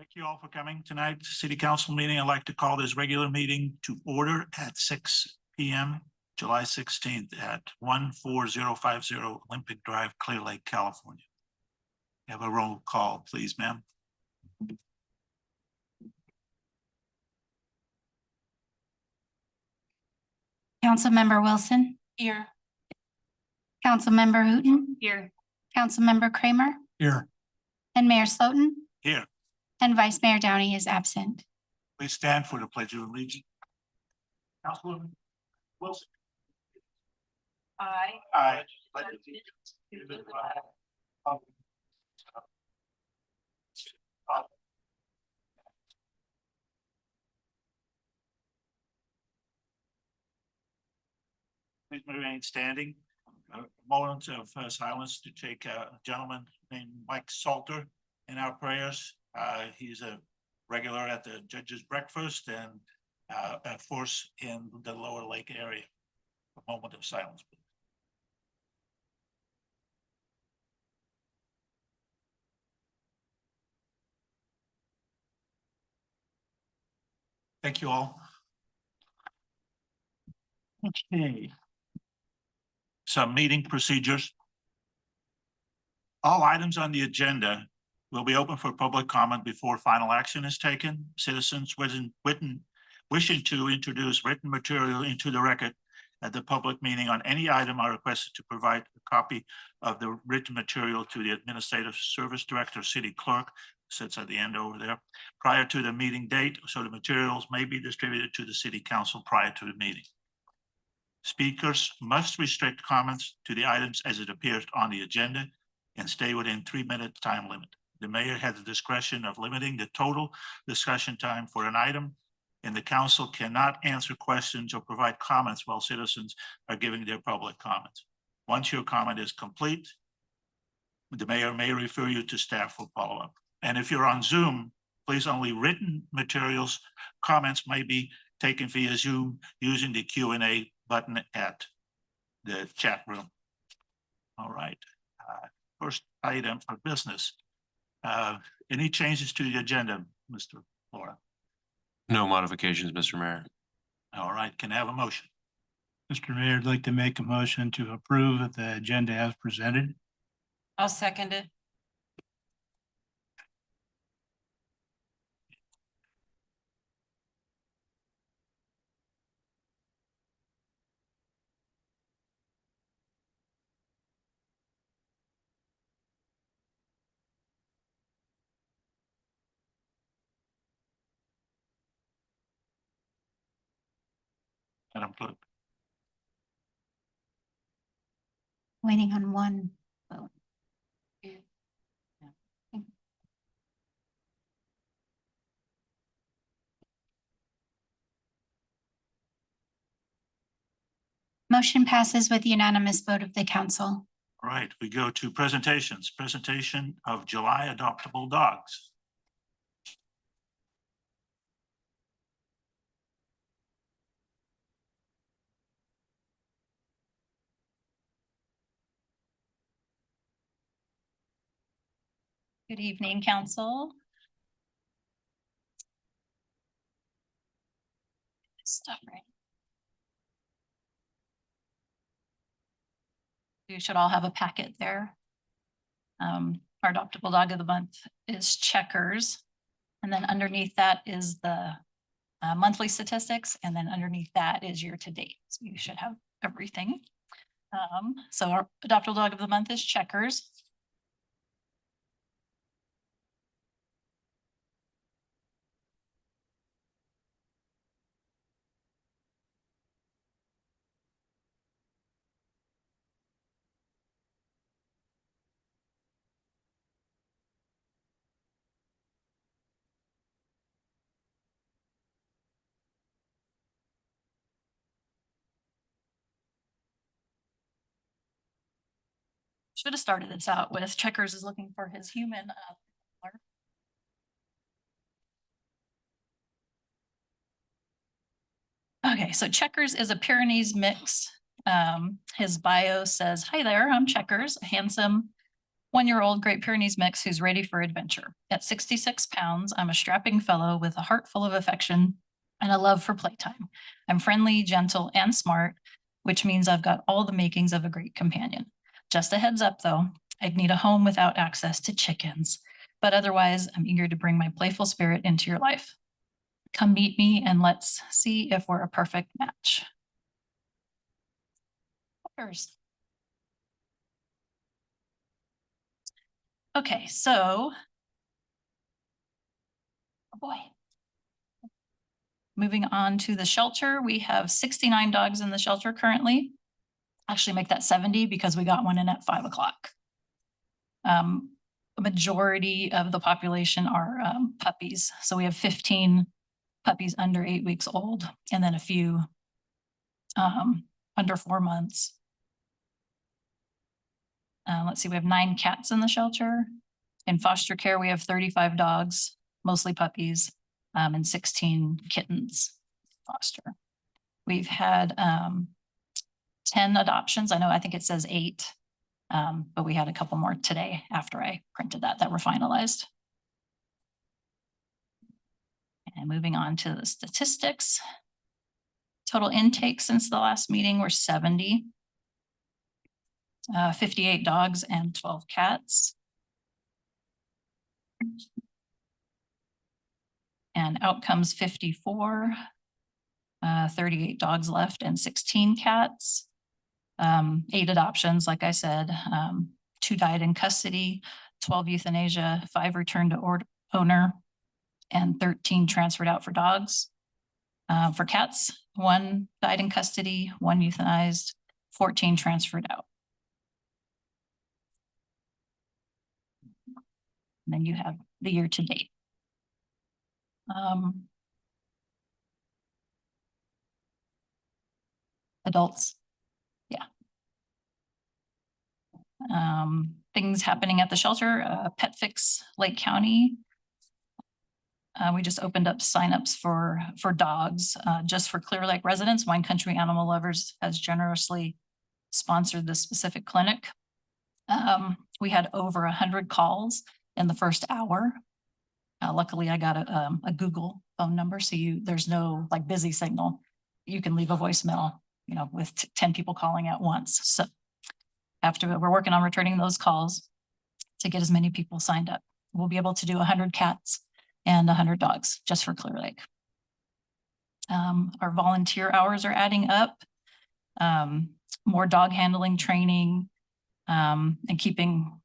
Thank you all for coming tonight. City Council meeting. I'd like to call this regular meeting to order at 6 p.m. July 16th at 14050 Olympic Drive, Clearlake, California. Have a roll call, please, ma'am. Councilmember Wilson. Here. Councilmember Hooton. Here. Councilmember Kramer. Here. And Mayor Slotin. Here. And Vice Mayor Downey is absent. Please stand for the Pledge of Allegiance. Councilwoman Wilson. I pledge allegiance to the flag of Please remain standing. A moment of silence to take a gentleman named Mike Salter in our prayers. He's a regular at the Judge's Breakfast and a force in the Lower Lake area. A moment of silence, please. Thank you all. Okay. Some meeting procedures. All items on the agenda will be open for public comment before final action is taken. Citizens wishing to introduce written material into the record at the public meeting on any item are requested to provide a copy of the written material to the Administrative Service Director, City Clerk, sits at the end over there, prior to the meeting date, so the materials may be distributed to the City Council prior to the meeting. Speakers must restrict comments to the items as it appears on the agenda and stay within 3-minute time limit. The mayor has the discretion of limiting the total discussion time for an item, and the council cannot answer questions or provide comments while citizens are giving their public comments. Once your comment is complete, the mayor may refer you to staff for follow-up. And if you're on Zoom, please only written materials, comments may be taken via Zoom using the Q&A button at the chat room. All right, first item of business. Any changes to the agenda, Mr. Laura? No modifications, Mr. Mayor. All right, can I have a motion? Mr. Mayor, I'd like to make a motion to approve the agenda as presented. I'll second it. Madam Clerk. Waiting on one vote. Motion passes with unanimous vote of the council. All right, we go to presentations. Presentation of July adoptable dogs. Good evening, council. Stuff right. You should all have a packet there. Our adoptable dog of the month is Checkers. And then underneath that is the monthly statistics. And then underneath that is year to date. So you should have everything. So our adoptable dog of the month is Checkers. Should have started this out with Checkers is looking for his human. Okay, so Checkers is a Pyrenees mix. His bio says, "Hi there, I'm Checkers, a handsome 1-year-old Great Pyrenees mix who's ready for adventure. At 66 pounds, I'm a strapping fellow with a heart full of affection and a love for playtime. I'm friendly, gentle, and smart, which means I've got all the makings of a great companion. Just a heads up, though, I'd need a home without access to chickens, but otherwise, I'm eager to bring my playful spirit into your life. Come meet me and let's see if we're a perfect match. Checkers. Okay, so. Oh boy. Moving on to the shelter, we have 69 dogs in the shelter currently. Actually make that 70 because we got one in at 5 o'clock. A majority of the population are puppies. So we have 15 puppies under 8 weeks old, and then a few under 4 months. Let's see, we have 9 cats in the shelter. In foster care, we have 35 dogs, mostly puppies, and 16 kittens foster. We've had 10 adoptions. I think it says 8, but we had a couple more today after I printed that were finalized. And moving on to the statistics. Total intake since the last meeting were 70. 58 dogs and 12 cats. And outcomes 54, 38 dogs left and 16 cats. 8 adoptions, like I said, 2 died in custody, 12 euthanasia, 5 returned to owner, and 13 transferred out for dogs. For cats, 1 died in custody, 1 euthanized, 14 transferred out. And then you have the year to date. Adults. Yeah. Things happening at the shelter, Pet Fix Lake County. We just opened up signups for dogs, just for Clearlake residents. Wine Country Animal Lovers has generously sponsored this specific clinic. We had over 100 calls in the first hour. Luckily, I got a Google phone number, so there's no like busy signal. You can leave a voicemail, with 10 people calling at once. So we're working on returning those calls to get as many people signed up. We'll be able to do 100 cats and 100 dogs just for Clearlake. Our volunteer hours are adding up. More dog handling training, and keeping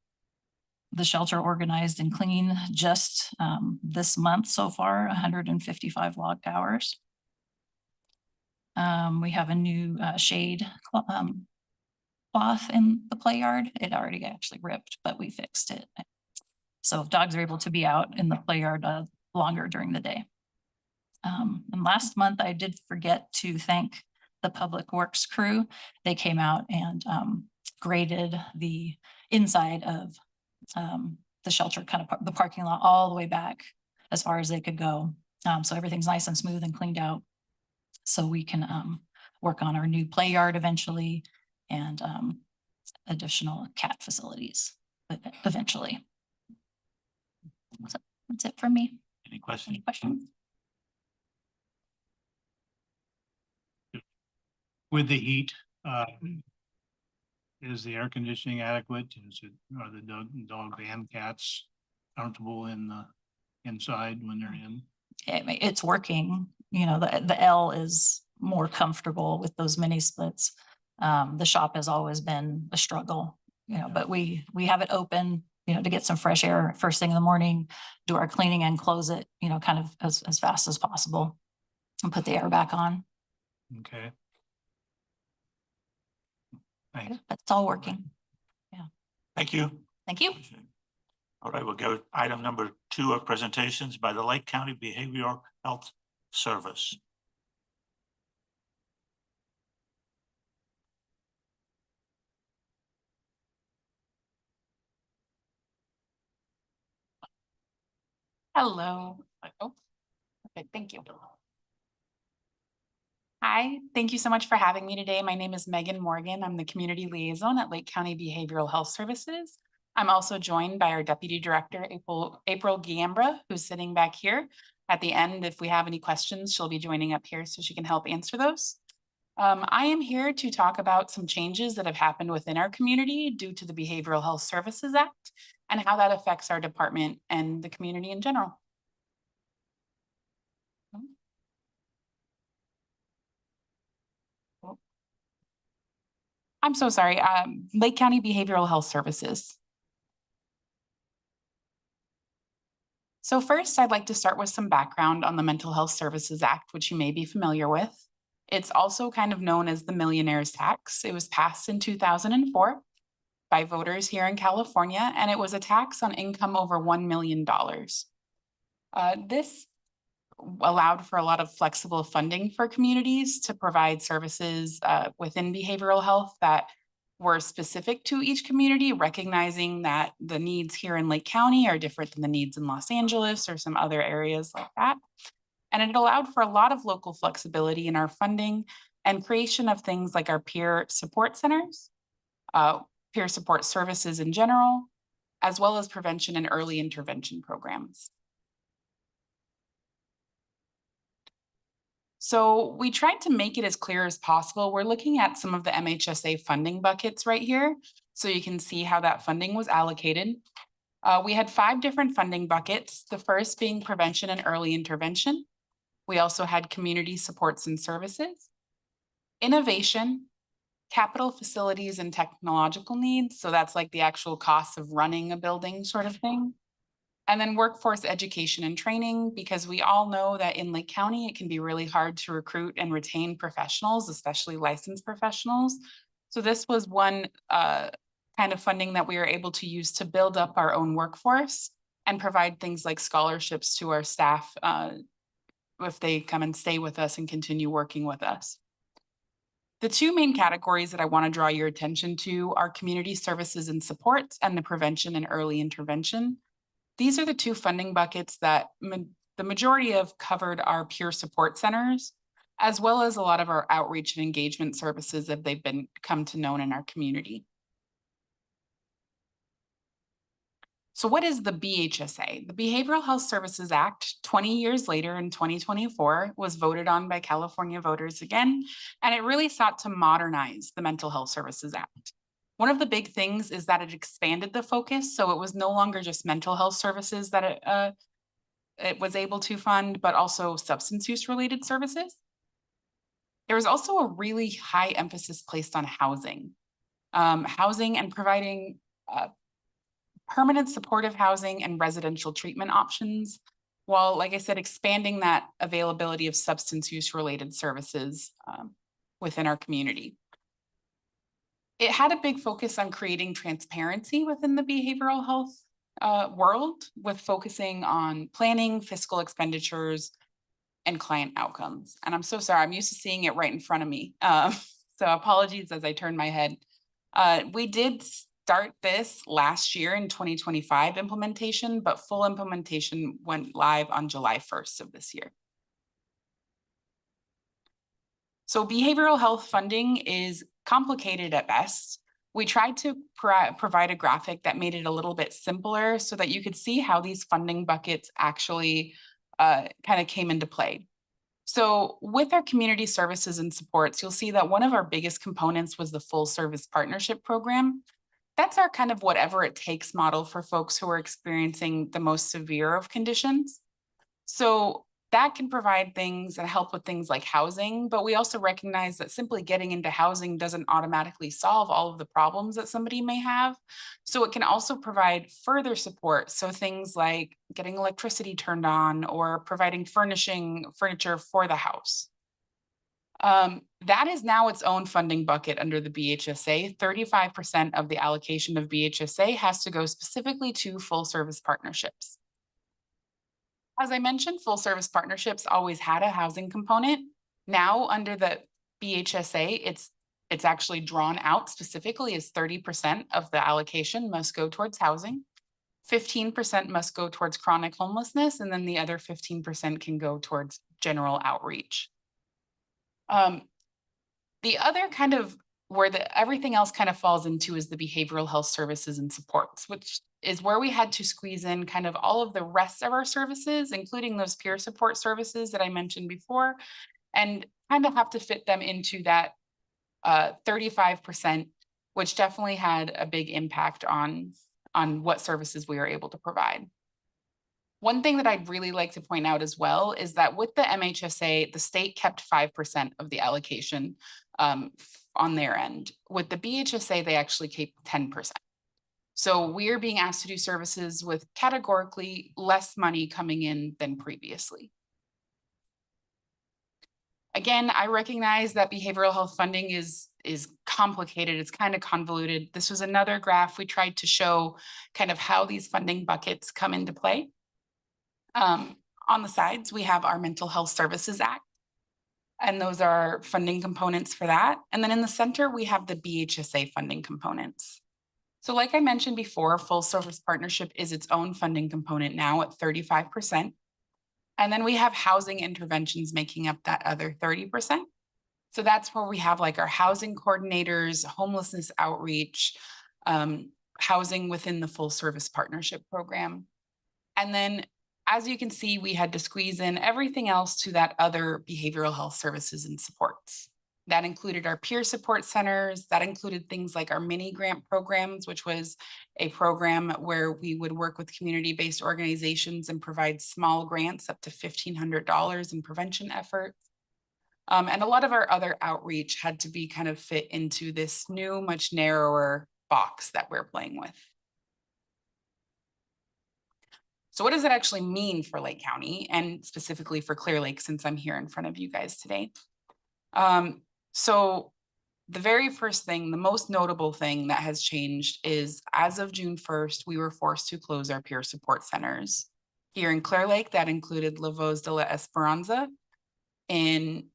the shelter organized and clean. Just this month so far, 155 logged hours. We have a new shade cloth in the play yard. It already actually ripped, but we fixed it. So dogs are able to be out in the play yard longer during the day. And last month I did forget to thank the Public Works crew. They came out and graded the inside of the shelter, kind of the parking lot all the way back as far as they could go. So everything's nice and smooth and cleaned out. So we can work on our new play yard eventually and additional cat facilities eventually. So that's it for me. Any questions? Any questions? With the heat, is the air conditioning adequate? Are the dogs and cats comfortable in the inside when they're in? It's working. The L is more comfortable with those mini splits. The shop has always been a struggle, but we have it open, to get some fresh air first thing in the morning, do our cleaning and close it, kind of as fast as possible and put the air back on. Okay. Thanks. But it's all working. Thank you. Thank you. All right, we'll go to item number 2 of presentations by the Lake County Behavioral Health Service. Hello. Oh, perfect. Thank you. Hi, thank you so much for having me today. My name is Megan Morgan. I'm the community liaison at Lake County Behavioral Health Services. I'm also joined by our Deputy Director, April Giambra, who's sitting back here. At the end, if we have any questions, she'll be joining up here so she can help answer those. I am here to talk about some changes that have happened within our community due to the Behavioral Health Services Act and how that affects our department and the community in general. I'm so sorry, Lake County Behavioral Health Services. So first, I'd like to start with some background on the Mental Health Services Act, which you may be familiar with. It's also kind of known as the Millionaire's Tax. It was passed in 2004 by voters here in California, and it was a tax on income over $1 million. This allowed for a lot of flexible funding for communities to provide services within behavioral health that were specific to each community, recognizing that the needs here in Lake County are different than the needs in Los Angeles or some other areas like that. And it allowed for a lot of local flexibility in our funding and creation of things like our peer support centers, peer support services in general, as well as prevention and early intervention programs. So we tried to make it as clear as possible. We're looking at some of the MHSA funding buckets right here, so you can see how that funding was allocated. We had 5 different funding buckets, the first being prevention and early intervention. We also had community supports and services, innovation, capital facilities and technological needs. So that's like the actual cost of running a building sort of thing. And then workforce education and training, because we all know that in Lake County, it can be really hard to recruit and retain professionals, especially licensed professionals. So this was one kind of funding that we were able to use to build up our own workforce and provide things like scholarships to our staff if they come and stay with us and continue working with us. The 2 main categories that I want to draw your attention to are community services and supports and the prevention and early intervention. These are the 2 funding buckets that the majority of covered our peer support centers, as well as a lot of our outreach and engagement services that they've come to known in our community. So what is the BHSA? The Behavioral Health Services Act, 20 years later in 2024, was voted on by California voters again, and it really sought to modernize the Mental Health Services Act. One of the big things is that it expanded the focus, so it was no longer just mental health services that it was able to fund, but also substance use related services. There was also a really high emphasis placed on housing and providing permanent supportive housing and residential treatment options, while, like I said, expanding that availability of substance use related services within our community. It had a big focus on creating transparency within the behavioral health world, with focusing on planning, fiscal expenditures, and client outcomes. And I'm so sorry, I'm used to seeing it right in front of me. So apologies as I turn my head. We did start this last year in 2025 implementation, but full implementation went live on July 1st of this year. So behavioral health funding is complicated at best. We tried to provide a graphic that made it a little bit simpler so that you could see how these funding buckets actually kind of came into play. So with our community services and supports, you'll see that one of our biggest components was the full service partnership program. That's our kind of whatever it takes model for folks who are experiencing the most severe of conditions. So that can provide things and help with things like housing, but we also recognize that simply getting into housing doesn't automatically solve all of the problems that somebody may have. So it can also provide further support. So things like getting electricity turned on or providing furniture for the house. That is now its own funding bucket under the BHSA. 35% of the allocation of BHSA has to go specifically to full service partnerships. As I mentioned, full service partnerships always had a housing component. Now under the BHSA, it's actually drawn out specifically as 30% of the allocation must go towards housing. 15% must go towards chronic homelessness, and then the other 15% can go towards general outreach. The other kind of where everything else kind of falls into is the behavioral health services and supports, which is where we had to squeeze in kind of all of the rest of our services, including those peer support services that I mentioned before, and kind of have to fit them into that 35%, which definitely had a big impact on what services we were able to provide. One thing that I'd really like to point out as well is that with the MHSA, the state kept 5% of the allocation on their end. With the BHSA, they actually keep 10%. So we are being asked to do services with categorically less money coming in than previously. Again, I recognize that behavioral health funding is complicated. It's kind of convoluted. This was another graph we tried to show kind of how these funding buckets come into play. On the sides, we have our Mental Health Services Act, and those are funding components for that. And then in the center, we have the BHSA funding components. So like I mentioned before, full service partnership is its own funding component now at 35%. And then we have housing interventions making up that other 30%. So that's where we have like our housing coordinators, homelessness outreach, housing within the full service partnership program. And then as you can see, we had to squeeze in everything else to that other behavioral health services and supports. That included our peer support centers. That included things like our mini grant programs, which was a program where we would work with community-based organizations and provide small grants up to $1,500 in prevention efforts. And a lot of our other outreach had to be kind of fit into this new, much narrower box that we're playing with. So what does it actually mean for Lake County and specifically for Clearlake, since I'm here in front of you guys today? So the very first thing, the most notable thing that has changed is as of June 1st, we were forced to close our peer support centers. Here in Clearlake, that included La Voz de la Esperanza. In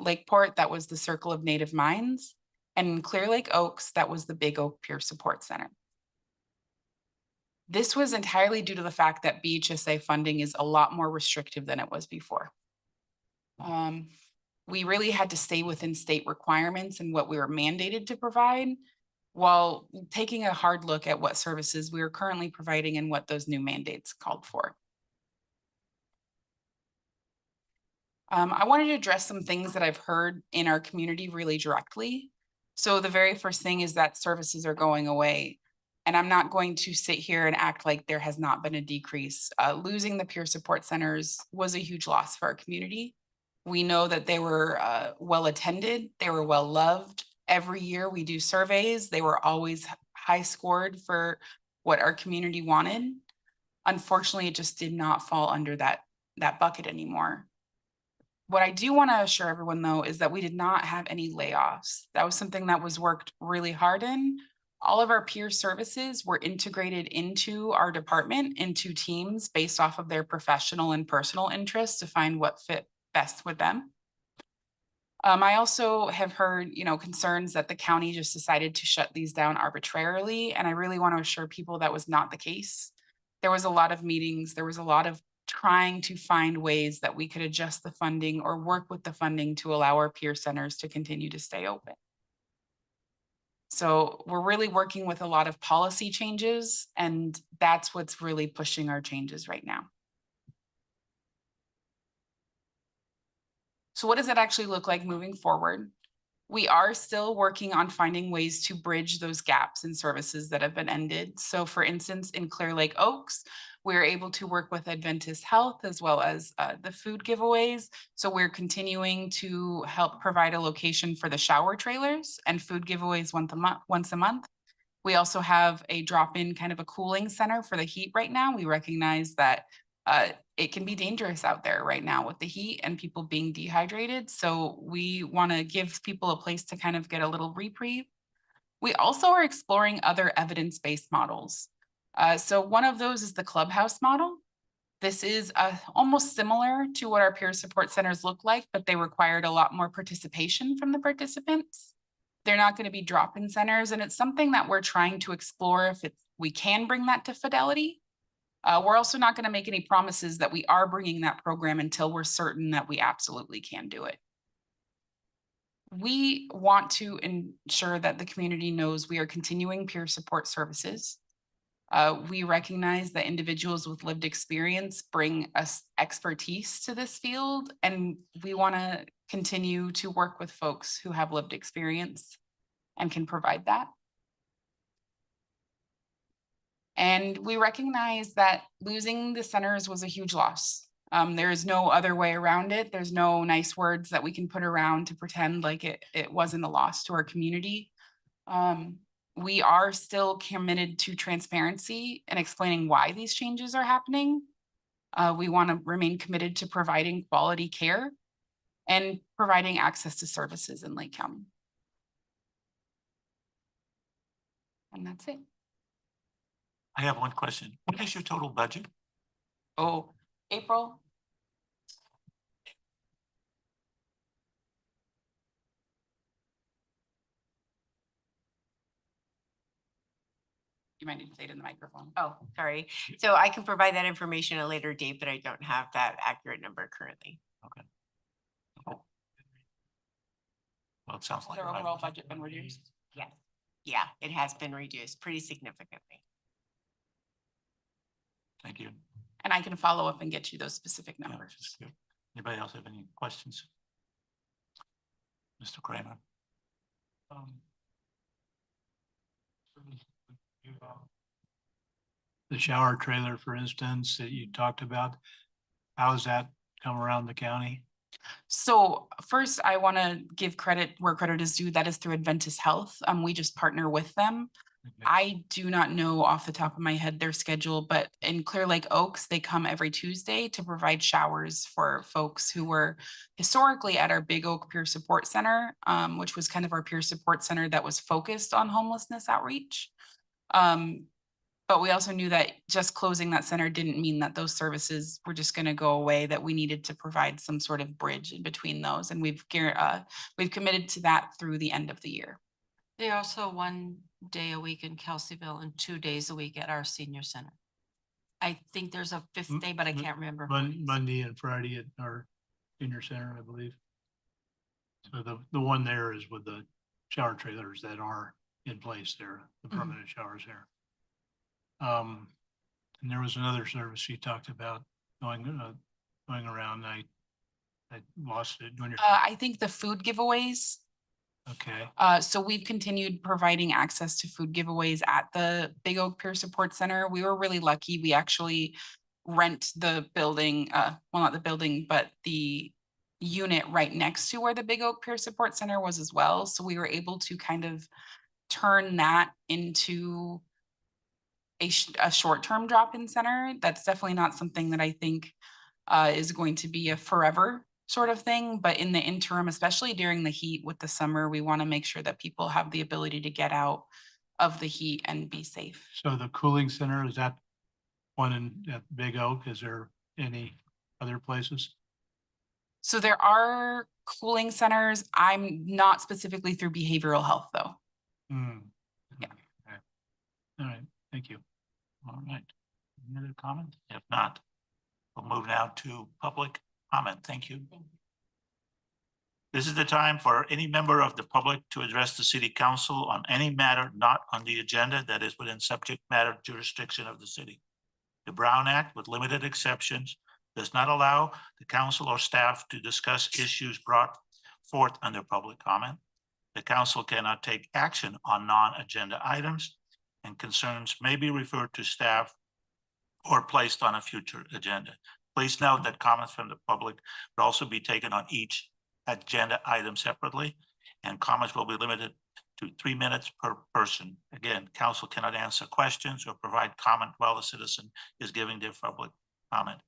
Lakeport, that was the Circle of Native Minds. And in Clearlake Oaks, that was the Big Oak Peer Support Center. This was entirely due to the fact that BHSA funding is a lot more restrictive than it was before. We really had to stay within state requirements and what we were mandated to provide, while taking a hard look at what services we are currently providing and what those new mandates called for. I wanted to address some things that I've heard in our community really directly. So the very first thing is that services are going away. And I'm not going to sit here and act like there has not been a decrease. Losing the peer support centers was a huge loss for our community. We know that they were well attended, they were well loved. Every year we do surveys, they were always high scored for what our community wanted. Unfortunately, it just did not fall under that bucket anymore. What I do want to assure everyone though, is that we did not have any layoffs. That was something that was worked really hard in. All of our peer services were integrated into our department into teams based off of their professional and personal interests to find what fit best with them. I also have heard, concerns that the county just decided to shut these down arbitrarily. And I really want to assure people that was not the case. There was a lot of meetings. There was a lot of trying to find ways that we could adjust the funding or work with the funding to allow our peer centers to continue to stay open. So we're really working with a lot of policy changes, and that's what's really pushing our changes right now. So what does that actually look like moving forward? We are still working on finding ways to bridge those gaps in services that have been ended. So for instance, in Clearlake Oaks, we're able to work with Adventist Health as well as the food giveaways. So we're continuing to help provide a location for the shower trailers and food giveaways once a month. We also have a drop-in kind of a cooling center for the heat right now. We recognize that it can be dangerous out there right now with the heat and people being dehydrated. So we want to give people a place to kind of get a little reprieve. We also are exploring other evidence-based models. So one of those is the clubhouse model. This is almost similar to what our peer support centers look like, but they required a lot more participation from the participants. They're not going to be drop-in centers, and it's something that we're trying to explore if we can bring that to Fidelity. We're also not going to make any promises that we are bringing that program until we're certain that we absolutely can do it. We want to ensure that the community knows we are continuing peer support services. We recognize that individuals with lived experience bring us expertise to this field, and we want to continue to work with folks who have lived experience and can provide that. And we recognize that losing the centers was a huge loss. There is no other way around it. There's no nice words that we can put around to pretend like it wasn't a loss to our community. We are still committed to transparency and explaining why these changes are happening. We want to remain committed to providing quality care and providing access to services in Lake County. And that's it. I have one question. What is your total budget? Oh, April? You might need to say it in the microphone. Oh, sorry. So I can provide that information at a later date, but I don't have that accurate number currently. Well, it sounds like. Their overall budget been reduced. Yes. Yeah, it has been reduced pretty significantly. Thank you. And I can follow up and get you those specific Yeah, numbers. just good. Anybody else have any questions? Mr. Kramer? The shower trailer, for instance, that you talked about, how does that come around the county? So first, I want to give credit where credit is due. That is through Adventist Health. We just partner with them. I do not know off the top of my head their schedule, but in Clearlake Oaks, they come every Tuesday to provide showers for folks who were historically at our Big Oak Peer Support Center, which was kind of our peer support center that was focused on homelessness outreach. But we also knew that just closing that center didn't mean that those services were just going to go away, that we needed to provide some sort of bridge in between those. And we've committed to that through the end of the year. They also 1 day a week in Kelseyville and 2 days a week at our senior center. I think there's a 5th day, but I can't remember. what it is. Monday and Friday at our senior center, I believe. So the one there is with the shower trailers that are in place there, the permanent showers there. And there was another service you talked about going around. I lost it when you're. I think the food giveaways. Okay. So we've continued providing access to food giveaways at the Big Oak Peer Support Center. We were really lucky. We actually rent the building, well, not the building, but the unit right next to where the Big Oak Peer Support Center was as well. So we were able to kind of turn that into a short-term drop-in center. That's definitely not something that I think is going to be a forever sort of thing, but in the interim, especially during the heat with the summer, we want to make sure that people have the ability to get out of the heat and be safe. So the cooling center, is that one at Big Oak? Is there any other places? So there are cooling centers. I'm not specifically through behavioral health though. Yeah. Okay. All right, thank you. All right. Any other comment? If not, we'll move now to public comment. Thank you. This is the time for any member of the public to address the city council on any matter not on the agenda that is within subject matter jurisdiction of the city. The Brown Act, with limited exceptions, does not allow the council or staff to discuss issues brought forth under public comment. The council cannot take action on non-agenda items, and concerns may be referred to staff or placed on a future agenda. Please note that comments from the public will also be taken on each agenda item separately, and comments will be limited to 3 minutes per person. Again, council cannot answer questions or provide comment while the citizen is giving their public comment.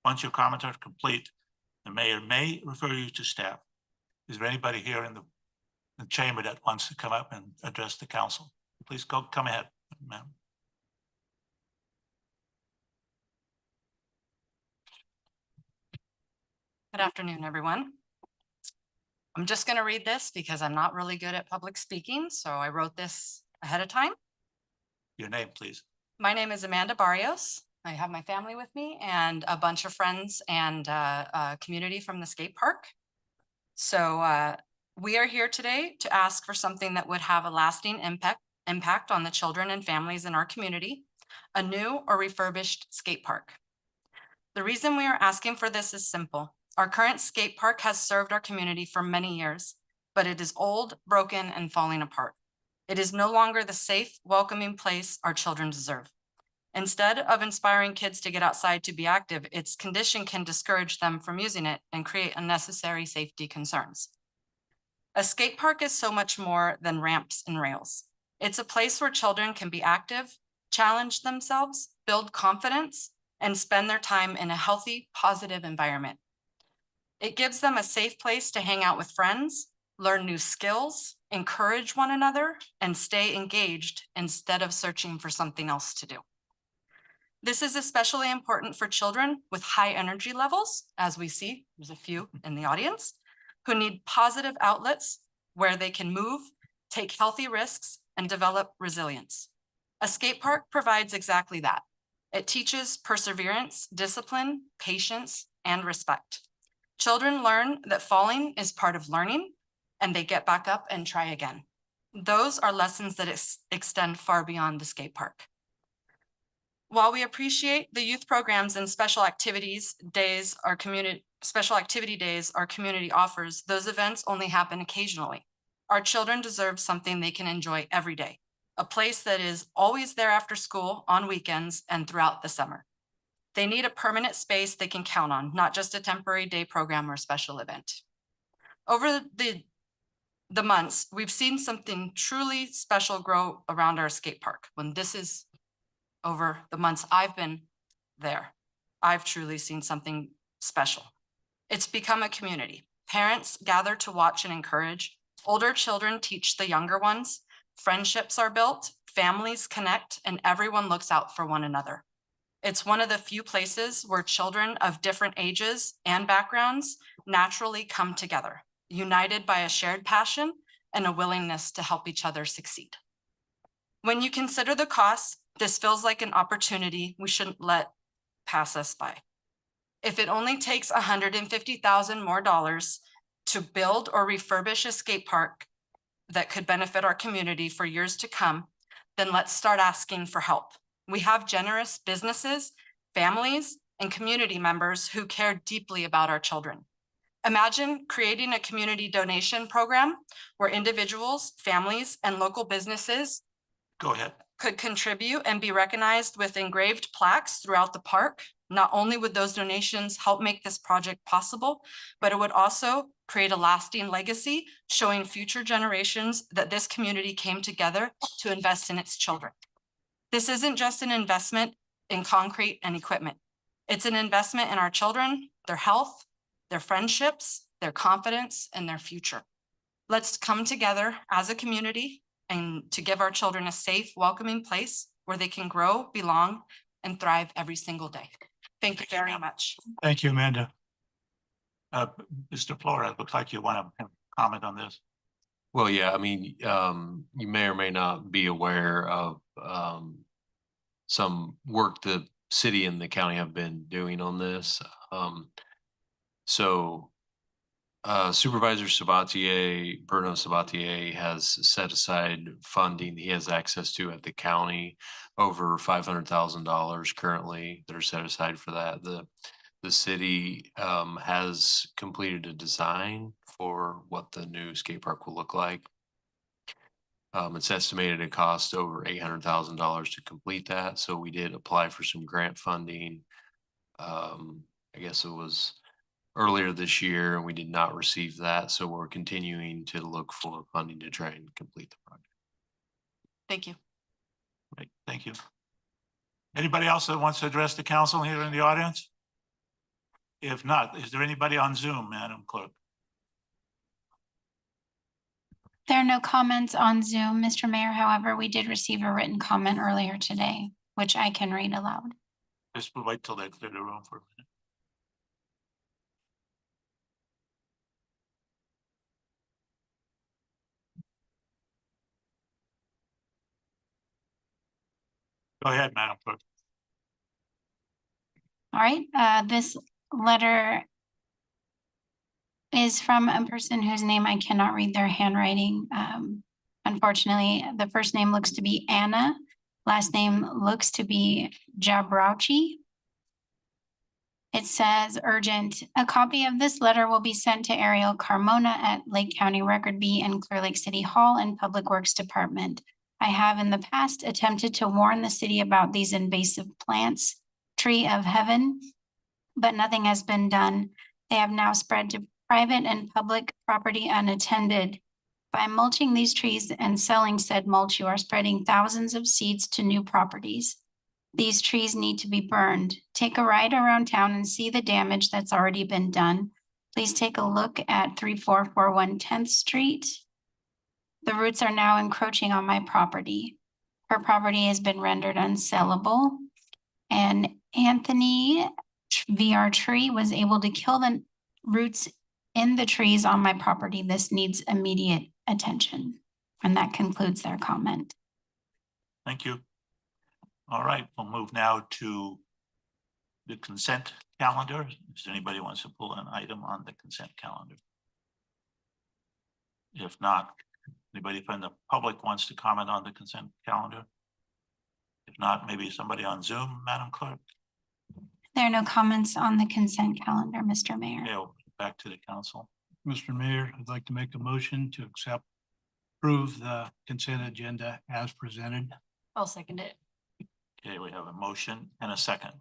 Once your comments are complete, the mayor may refer you to staff. Is there anybody here in the chamber that wants to come up and address the council? Please come ahead, ma'am. Good afternoon, everyone. I'm just going to read this because I'm not really good at public speaking, so I wrote this ahead of time. Your name, please. My name is Amanda Barrios. I have my family with me and a bunch of friends and community from the skate park. So We are here today to ask for something that would have a lasting impact on the children and families in our community, a new or refurbished skate park. The reason we are asking for this is simple. Our current skate park has served our community for many years, but it is old, broken, and falling apart. It is no longer the safe, welcoming place our children deserve. Instead of inspiring kids to get outside to be active, its condition can discourage them from using it and create unnecessary safety concerns. A skate park is so much more than ramps and rails. It's a place where children can be active, challenge themselves, build confidence, and spend their time in a healthy, positive environment. It gives them a safe place to hang out with friends, learn new skills, encourage one another, and stay engaged instead of searching for something else to do. This is especially important for children with high energy levels, as we see, there's a few in the audience, who need positive outlets where they can move, take healthy risks, and develop resilience. A skate park provides exactly that. It teaches perseverance, discipline, patience, and respect. Children learn that falling is part of learning, and they get back up and try again. Those are lessons that extend far beyond the skate park. While we appreciate the youth programs and special activity days our community offers, those events only happen occasionally. Our children deserve something they can enjoy every day, a place that is always there after school, on weekends, and throughout the summer. They need a permanent space they can count on, not just a temporary day program or special event. Over the months, we've seen something truly special grow around our skate park. When this is over the months I've been there, I've truly seen something special. It's become a community. Parents gather to watch and encourage. Older children teach the younger ones. Friendships are built, families connect, and everyone looks out for one another. It's one of the few places where children of different ages and backgrounds naturally come together, united by a shared passion and a willingness to help each other succeed. When you consider the costs, this feels like an opportunity we shouldn't let pass us by. If it only takes $150,000 more to build or refurbish a skate park that could benefit our community for years to come, then let's start asking for help. We have generous businesses, families, and community members who care deeply about our children. Imagine creating a community donation program where individuals, families, and local businesses Go ahead. could contribute and be recognized with engraved plaques throughout the park. Not only would those donations help make this project possible, but it would also create a lasting legacy showing future generations that this community came together to invest in its children. This isn't just an investment in concrete and equipment. It's an investment in our children, their health, their friendships, their confidence, and their future. Let's come together as a community and to give our children a safe, welcoming place where they can grow, belong, and thrive every single day. Thank you very much. Thank you, Amanda. Mr. Flores, looks like you want to comment on this. Well, yeah, I mean, you may or may not be aware of some work the city and the county have been doing on this. So Supervisor Sabatier, Bruno Sabatier, has set aside funding he has access to at the county, over $500,000 currently that are set aside for that. The city has completed a design for what the new skate park will look like. It's estimated to cost over $800,000 to complete that. So we did apply for some grant funding. I guess it was earlier this year, and we did not receive that. So we're continuing to look for funding to try and complete the project. Thank you. Great, thank you. Anybody else that wants to address the council here in the audience? If not, is there anybody on Zoom, Madam Clerk? There are no comments on Zoom, Mr. Mayor. However, we did receive a written comment earlier today, which I can read aloud. Just wait till they clear the room for a minute. Go ahead, Madam Clerk. All right, this letter is from a person whose name I cannot read their handwriting. Unfortunately, the first name looks to be Anna, last name looks to be Jabrauchi. It says urgent. A copy of this letter will be sent to Ariel Carmona at Lake County Record B and Clear Lake City Hall and Public Works Department. I have in the past attempted to warn the city about these invasive plants, tree of heaven, but nothing has been done. They have now spread to private and public property unattended. By mulching these trees and selling said mulch, you are spreading thousands of seeds to new properties. These trees need to be burned. Take a ride around town and see the damage that's already been done. Please take a look at 3441 10th Street. The roots are now encroaching on my property. Her property has been rendered unsellable. And Anthony VR Tree was able to kill the roots in the trees on my property. This needs immediate attention. And that concludes their comment. Thank you. All right, we'll move now to the consent calendar. Does anybody wants to pull an item on the consent calendar? If not, anybody from the public wants to comment on the consent calendar? If not, maybe somebody on Zoom, Madam Clerk? There are no comments on the consent calendar, Mr. Mayor. Okay, we'll get back to the council. Mr. Mayor, I'd like to make a motion to approve the consent agenda as presented. I'll second it. Okay, we have a motion and a second.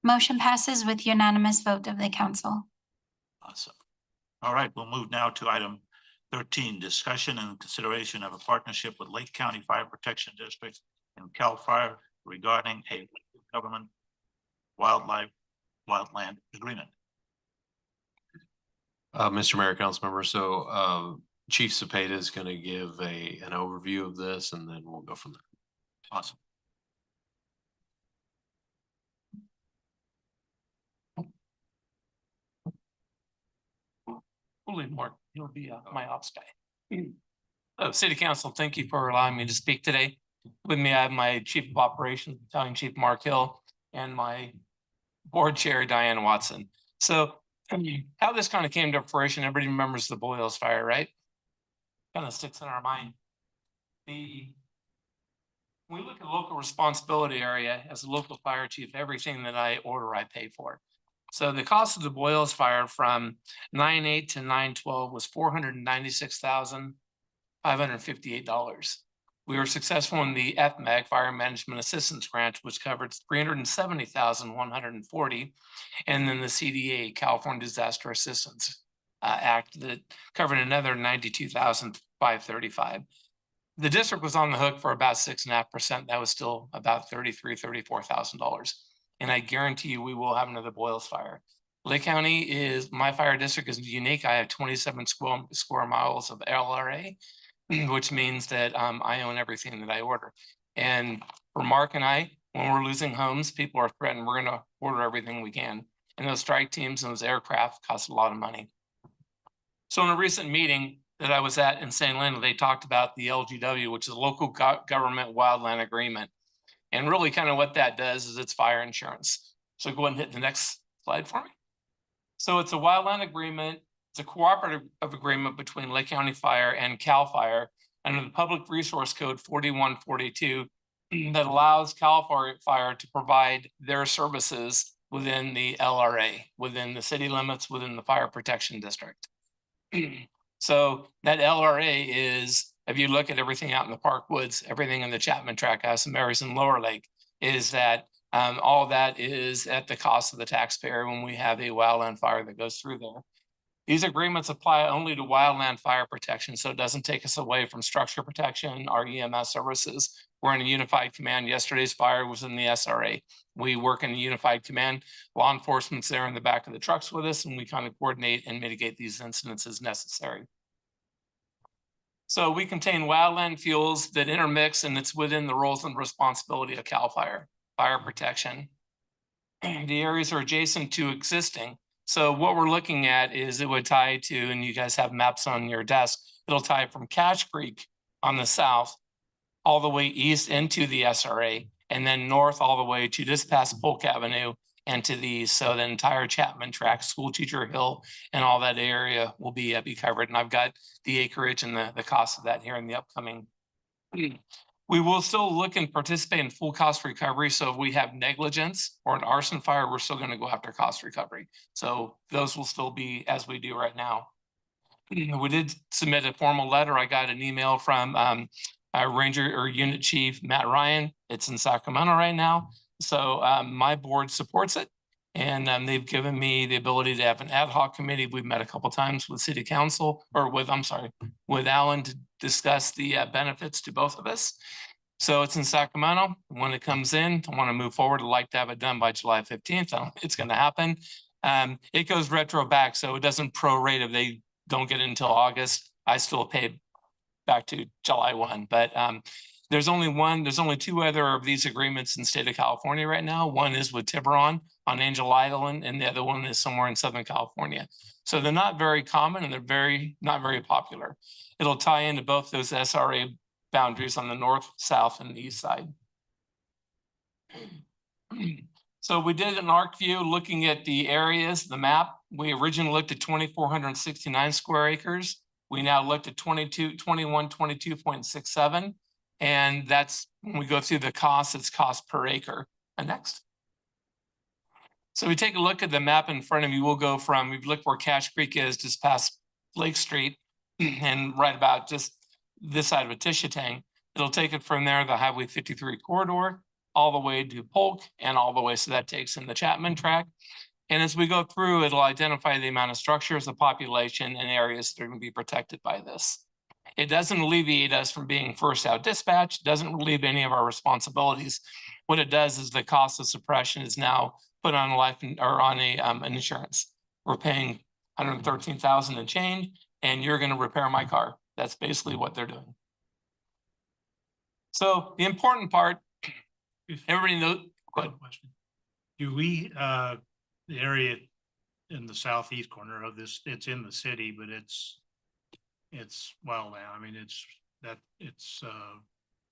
Motion passes with unanimous vote of the council. Awesome. All right, we'll move now to item 13, discussion and consideration of a partnership with Lake County Fire Protection District and CAL FIRE regarding a government wildland agreement. Mr. Mayor, council member, so Chief Cepeda is going to give an overview of this, and then we'll go from there. Awesome. Mark, you'll be my ops guy. City Council, thank you for allowing me to speak today. With me, I have my Chief of Operations, Battalion Chief Mark Hill, and my Board Chair, Diane Watson. So how this kind of came to fruition, everybody remembers the Boyles Fire, right? Kind of sticks in our mind. When we look at local responsibility area as a local fire chief, everything that I order, I pay for. So the cost of the Boyles Fire from 9/8 to 9/12 was $496,558. We were successful in the FMAG Fire Management Assistance Grant, which covered $370,140, and then the CDA California Disaster Assistance Act that covered another $92,535. The district was on the hook for about 6.5%. That was still about $34,000. And I guarantee you we will have another Boyles Fire. Lake County is, my fire district is unique. I have 27 square miles of LRA, which means that I own everything that I order. And for Mark and I, when we're losing homes, people are threatened, we're gonna order everything we can. And those strike teams and those aircraft cost a lot of money. So in a recent meeting that I was at in San Leandro, they talked about the LGW, which is a local government wildland agreement. And really kind of what that does is it's fire insurance. So go ahead and hit the next slide for me. So it's a wildland agreement. It's a cooperative agreement between Lake County Fire and CAL FIRE under the Public Resource Code 4142 that allows CAL FIRE to provide their services within the LRA, within the city limits, within the fire protection district. So that LRA is, if you look at everything out in the Park Woods, everything in the Chapman Track House and Mary's and Lower Lake, is that all that is at the cost of the taxpayer when we have a wildland fire that goes through there. These agreements apply only to wildland fire protection, so it doesn't take us away from structure protection, our EMS services. We're in a unified command. Yesterday's fire was in the SRA. We work in a unified command. Law enforcement's there in the back of the trucks with us, and we kind of coordinate and mitigate these incidents as necessary. So we contain wildland fuels that intermix, and it's within the roles and responsibility of CAL FIRE, fire protection. The areas are adjacent to existing So what we're looking at is it would tie to, and you guys have maps on your desk, it'll tie from Cache Creek on the south all the way east into the SRA, and then north all the way to just past Polk Avenue and to the east. So the entire Chapman Tract, School Teacher Hill, and all that area will be covered. And I've got the acreage and the cost of that here in the upcoming. We will still look and participate in full cost recovery. So if we have negligence or an arson fire, we're still going to go after cost recovery. So those will still be as we do right now. We did submit a formal letter. I got an email from our Ranger or Unit Chief Matt Ryan. It's in Sacramento right now. So my board supports it. And they've given me the ability to have an ad hoc committee. We've met a couple times with City Council or with Alan to discuss the benefits to both of us. So it's in Sacramento. When it comes in, I want to move forward. I'd like to have it done by July 15th. It's going to happen. It goes retro back, so it doesn't prorate if they don't get it until August. I still pay back to July 1, but there's only two other of these agreements in the state of California right now. One is with Tiburon on Angel Island, and the other one is somewhere in Southern California. So they're not very common and they're not very popular. It'll tie into both those SRA boundaries on the north, south, and east side. So we did an arc view looking at the areas, the map. We originally looked at 2,469 square acres. We now looked at 22.67. And that's when we go through the cost, it's cost per acre. And next. So we take a look at the map in front of you. We'll go from, we've looked where Cache Creek is just past Lake Street and right about just this side of Atishitang. It'll take it from there, the Highway 53 corridor, all the way to Polk and all the way. So that takes in the Chapman Tract. And as we go through, it'll identify the amount of structures, the population, and areas that are going to be protected by this. It doesn't alleviate us from being first out dispatch, doesn't relieve any of our responsibilities. What it does is the cost of suppression is now put on an insurance. We're paying $113,000 and change, and you're going to repair my car. That's basically what they're doing. So the important part, everybody knows. Question. Do we, the area in the southeast corner of this, it's in the city, but it's wildland. I mean, it's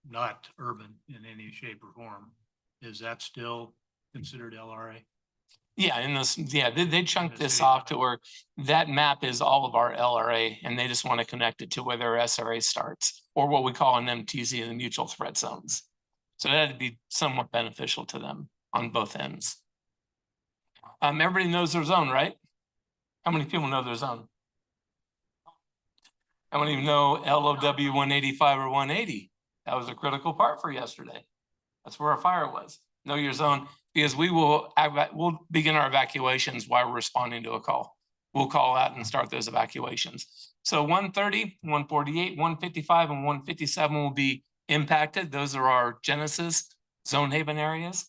not urban in any shape or form. Is that still considered LRA? Yeah, they chunked this off to where that map is all of our LRA, and they just want to connect it to where their SRA starts, or what we call an MTZ, the mutual threat zones. So that'd be somewhat beneficial to them on both ends. Everybody knows their zone, right? How many people know their zone? I don't even know LOW 185 or 180. That was a critical part for yesterday. That's where our fire was. Know your zone, because we'll begin our evacuations while we're responding to a call. We'll call out and start those evacuations. So 130, 148, 155, and 157 will be impacted. Those are our Genesis zone haven areas.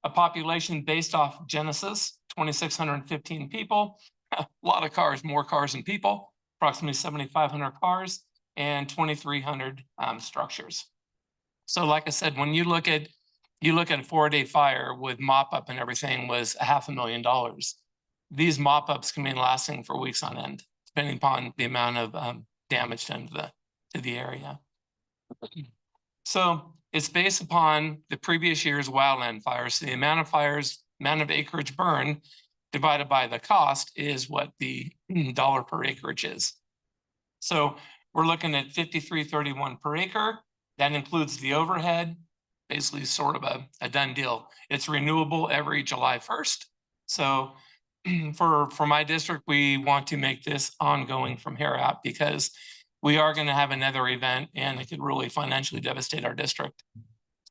A population based off Genesis, 2,615 people. A lot of cars, more cars than people. Approximately 7,500 cars and 2,300 structures. So like I said, when you look at a 4-day fire with mop up and everything was $500,000. These mop ups can be lasting for weeks on end, depending upon the amount of damage done to the area. So it's based upon the previous year's wildland fires. So the amount of fires, amount of acreage burned divided by the cost is what the dollar per acreage is. So we're looking at $53.31 per acre. That includes the overhead, basically sort of a done deal. It's renewable every July 1st. So for my district, we want to make this ongoing from here out, because we are going to have another event and it could really financially devastate our district.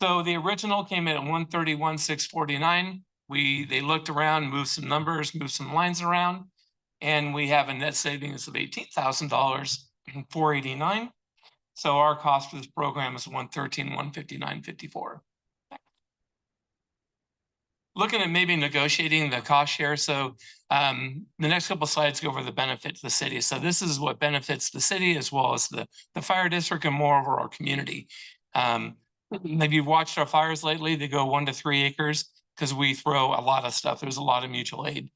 So the original came in at 131,649. They looked around, moved some numbers, moved some lines around, and we have a net savings of $18,000, 489. So our cost for this program is 113,159.54. Looking at maybe negotiating the cost share. So the next couple of slides go over the benefit to the city. So this is what benefits the city as well as the fire district and moreover our community. Maybe you've watched our fires lately. They go 1 to 3 acres because we throw a lot of stuff. There's a lot of mutual aid.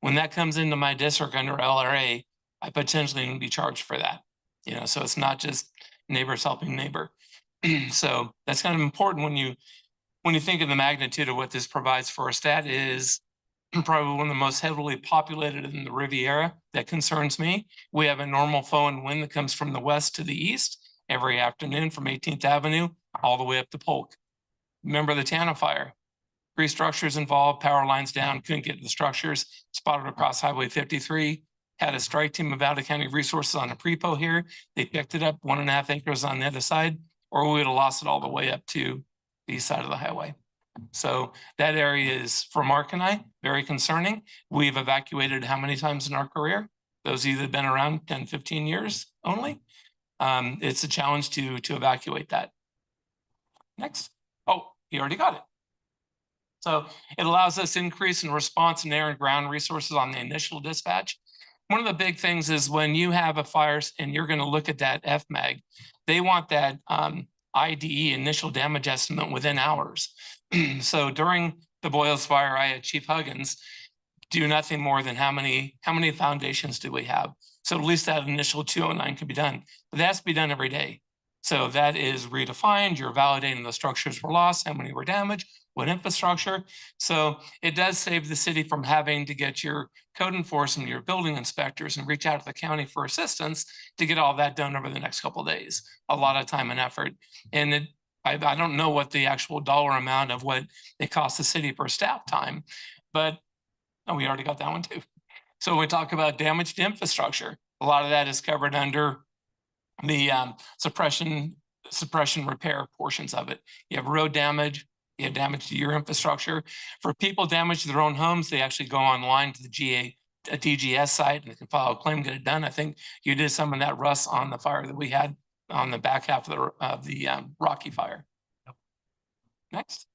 When that comes into my district under LRA, I potentially can be charged for that. You know, so it's not just neighbors helping neighbor. So that's kind of important when you think of the magnitude of what this provides for a stat is probably one of the most heavily populated in the Riviera. That concerns me. We have a normal flow and wind that comes from the west to the east every afternoon from 18th Avenue all the way up to Polk. Remember the Tana fire? 3 structures involved, power lines down, couldn't get to the structures, spotted across Highway 53. Had a strike team of out-of county resources on a prepo here. They picked it up 1.5 acres on the other side, or we would have lost it all the way up to the east side of the highway. So that area is, for Mark and I, very concerning. We've evacuated how many times in our career? Those either been around 10, 15 years only. It's a challenge to evacuate that. Next. Oh, you already got it. So it allows us increase in response and air and ground resources on the initial dispatch. One of the big things is when you have a fire and you're going to look at that FMAG, they want that IDE, initial damage estimate, within hours. So during the Boyles fire, I had Chief Huggins do nothing more than how many foundations do we have? So at least that initial 209 can be done, but that has to be done every day. So that is redefined. You're validating the structures were lost, how many were damaged, what infrastructure. So it does save the city from having to get your code enforcement, your building inspectors, and reach out to the county for assistance to get all that done over the next couple of days. A lot of time and effort. And I don't know what the actual dollar amount of what it costs the city for staff time, but we already got that one too. So when we talk about damage to infrastructure, a lot of that is covered under the suppression repair portions of it. You have road damage, you have damage to your infrastructure. For people damaged to their own homes, they actually go online to the DGS site and they can file a claim, get it done. I think you did some of that, Russ, on the fire that we had on the back half of the Rocky fire. Yep. Next.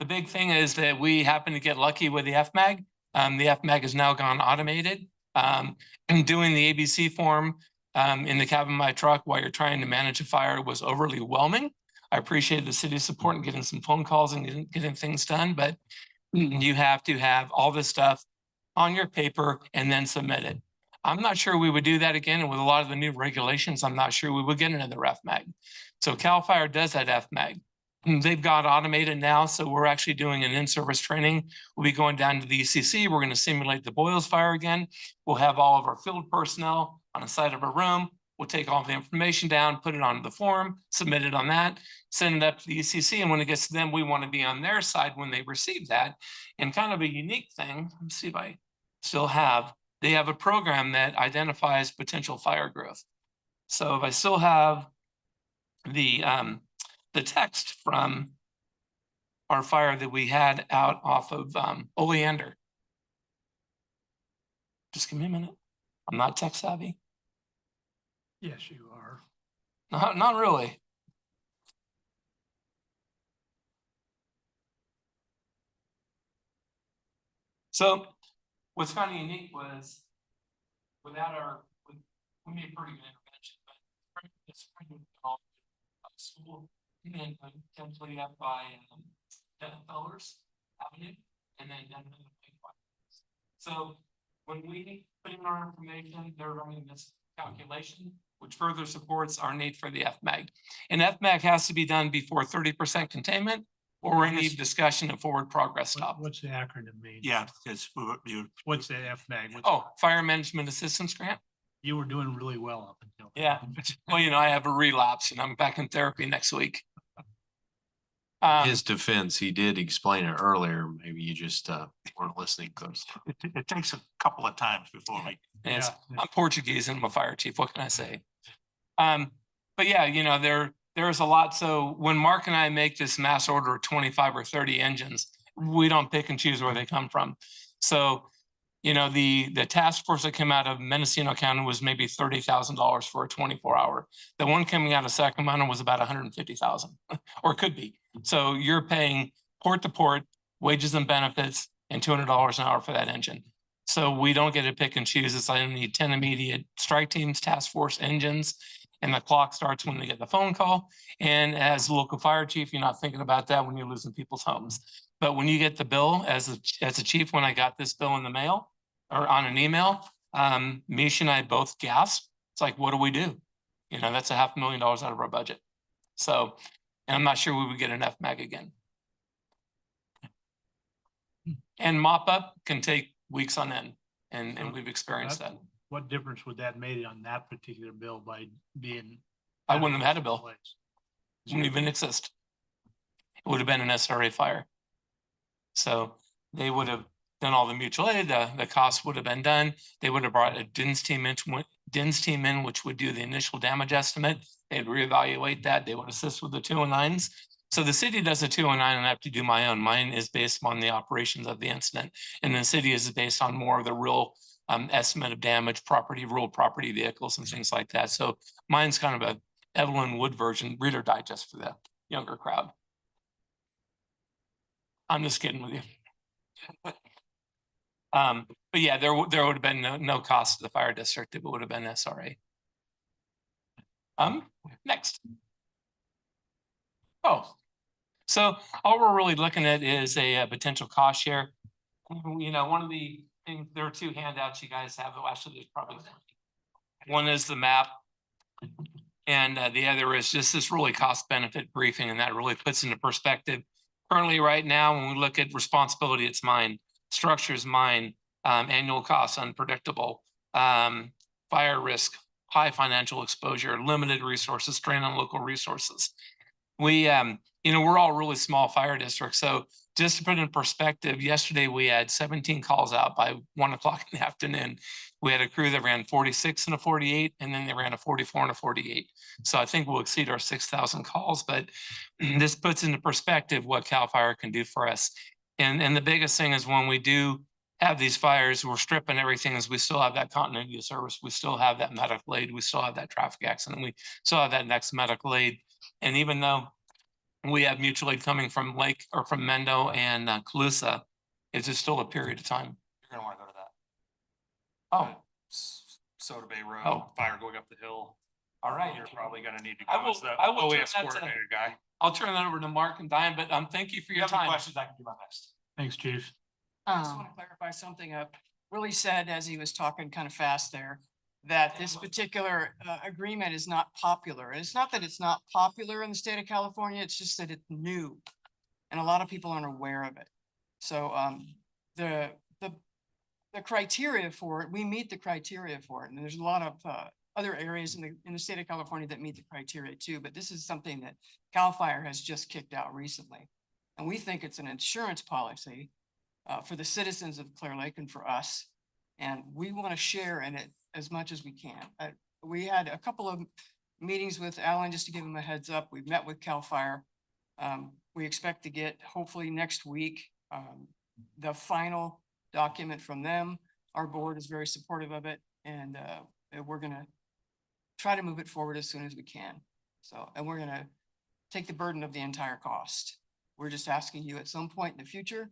The big thing is that we happen to get lucky with the FMAG. The FMAG has now gone automated. Doing the ABC form in the cab of my truck while you're trying to manage a fire was overly whelming. I appreciate the city's support in getting some phone calls and getting things done, but you have to have all this stuff on your paper and then submit it. I'm not sure we would do that again. And with a lot of the new regulations, I'm not sure we would get another FMAG. So CAL FIRE does that FMAG. They've got automated now, so we're actually doing an in-service training. We'll be going down to the ECC. We're going to simulate the Boyles fire again. We'll have all of our field personnel on the side of a room. We'll take all the information down, put it onto the form, submit it on that, send it up to the ECC. And when it gets to them, we want to be on their side when they receive that. And kind of a unique thing, let's see if I still have, they have a program that identifies potential fire growth. So if I still have the text from our fire that we had out off of Oleander. Just give me a minute. I'm not tech savvy. Yes, you are. Not really. So what's kind of unique was without we made pretty good intervention, but this spring school and potentially up by Fellers Avenue and then down to the So when we put in our information, they're running this calculation, which further supports our need for the FMAG. And FMAG has to be done before 30% containment or any discussion of forward progress stop. What's the acronym mean? Yeah, because What's the FMAG? Fire Management Assistance Grant. You were doing really well up until. Yeah. Well, I have a relapse and I'm back in therapy next week. His defense, he did explain it earlier. Maybe you just weren't listening close. it takes a couple of times before we. Yes, I'm Portuguese and I'm a fire chief. What can I say? But yeah, there's a lot. So when Mark and I make this mass order of 25 or 30 engines, we don't pick and choose where they come from. So, the task force that came out of Mendocino County was maybe $30,000 for a 24-hour. The one coming out of Sacramento was about $150,000, or could be. So you're paying port to port, wages and benefits, and $200 an hour for that engine. So we don't get to pick and choose. It's like I need 10 immediate strike teams, task force engines, And the clock starts when they get the phone call. And as a local fire chief, you're not thinking about that when you're losing people's homes. But when you get the bill as a chief, when I got this bill in the mail or on an email, Misha and I both gasped. It's like, what do we do? You know, that's $500,000 out of our budget. So, and I'm not sure we would get an FMAG again. And mop up can take weeks on end, and we've experienced that. What difference would that made on that particular bill by being? I wouldn't have had a bill. place? Wouldn't even exist. It would have been an SRA fire. So they would have done all the mutual aid, the cost would have been done. They would have brought a DINS team in, which would do the initial damage estimate. They'd reevaluate that. They would assist with the 209s. So the city does a 209 and I have to do my own. Mine is based on the operations of the incident. And the city is based on more of the real estimate of damage, real property vehicles and things like that. So mine's kind of a Evelyn Wood version, Reader Digest for the younger crowd. I'm just kidding with you. But yeah, there would have been no cost to the fire district if it would have been SRA. Next. Oh, so all we're really looking at is a potential cost share. You know, one of the things, there are two handouts you guys have. Actually, there's probably one is the map. And the other is just this really cost benefit briefing. And that really puts into perspective. Currently, right now, when we look at responsibility, it's mine. Structure is mine. Annual costs, unpredictable. Fire risk, high financial exposure, limited resources, strain on local resources. We, you know, we're all really small fire districts. So just to put in perspective, yesterday we had 17 calls out by 1 o'clock in the afternoon. We had a crew that ran 46 and a 48, and then they ran a 44 and a 48. So I think we'll exceed our 6,000 calls, but this puts into perspective what CAL FIRE can do for us. And the biggest thing is when we do have these fires, we're stripping everything as we still have that continuity of service. We still have that medical aid. We still have that traffic accident. We still have that next medical aid. And even though we have mutual aid coming from Lake or from Mendo and Calusa, it's just still a period of time. You're gonna wanna go to that. Oh, Soda Bay Road, Oh. fire going up the hill. all right. You're probably gonna need to I go will- as the I will turn OAS that to- coordinator guy. I'll turn that over to Mark and Diane, but thank you for your If you have any time. questions, I can do my best. Thanks, chief. I just want to clarify something. Willie said as he was talking kind of fast there, that this particular agreement is not popular. And it's not that it's not popular in the state of California, it's just that it's new. And a lot of people aren't aware of it. So the criteria for it, we meet the criteria for it. And there's a lot of other areas in the state of California that meet the criteria too. But this is something that CAL FIRE has just kicked out recently. And we think it's an insurance policy for the citizens of Clearlake and for us. And we want to share in it as much as we can. We had a couple of meetings with Alan, just to give him a heads up. We've met with CAL FIRE. We expect to get hopefully next week the final document from them. Our board is very supportive of it, and we're gonna try to move it forward as soon as we can. So, and we're gonna take the burden of the entire cost. We're just asking you at some point in the future,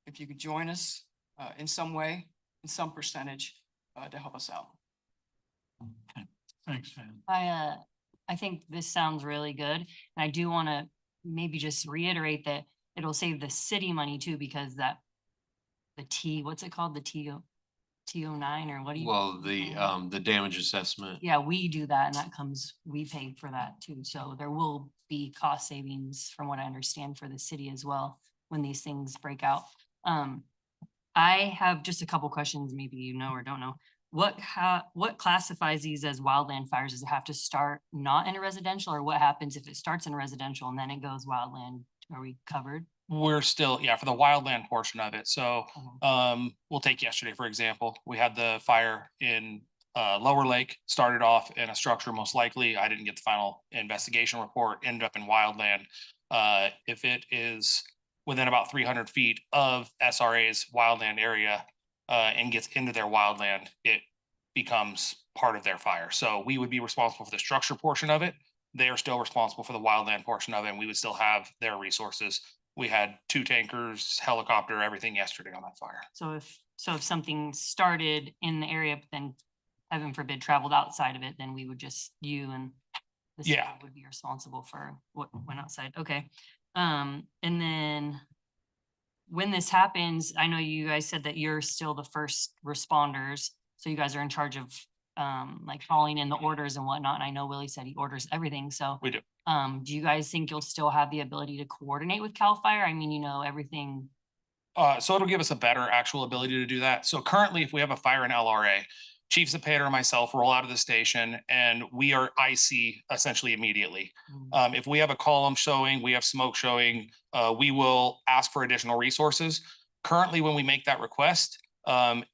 if you could join us in some way, in some percentage, to help us out. Thanks, Sam. I think this sounds really good. And I do want to maybe just reiterate that it'll save the city money too, because what's it called? The TO9 or what do you? Well, the damage assessment. Yeah, we do that and we pay for that too. So there will be cost savings from what I understand for the city as well when these things break out. I have just a couple questions, maybe you know or don't know. What classifies these as wildland fires? Does it have to start not in a residential, or what happens if it starts in residential and then it goes wildland? Are we covered? We're still, yeah, for the wildland portion of it. So we'll take yesterday, for example, we had the fire in Lower Lake, started off in a structure, most likely. I didn't get the final investigation report, ended up in wildland. If it is within about 300 feet of SRA's wildland area and gets into their wildland, it becomes part of their fire. So we would be responsible for the structure portion of it. They are still responsible for the wildland portion of it, and we would still have their resources. We had 2 tankers, helicopter, everything yesterday on that fire. So if something started in the area, but then heaven forbid, traveled outside of it, then we would just, you and the city Yeah. would be responsible for what went outside. Okay. And then when this happens, I know you guys said that you're still the first responders. So you guys are in charge of like calling in the orders and whatnot. And I know Willie said he orders everything. So We do. do you guys think you'll still have the ability to coordinate with CAL FIRE? I mean, you know, everything. So it'll give us a better actual ability to do that. So currently, if we have a fire in LRA, Chief Zapata or myself roll out of the station and we are IC essentially immediately. If we have a column showing, we have smoke showing, we will ask for additional resources. Currently, when we make that request,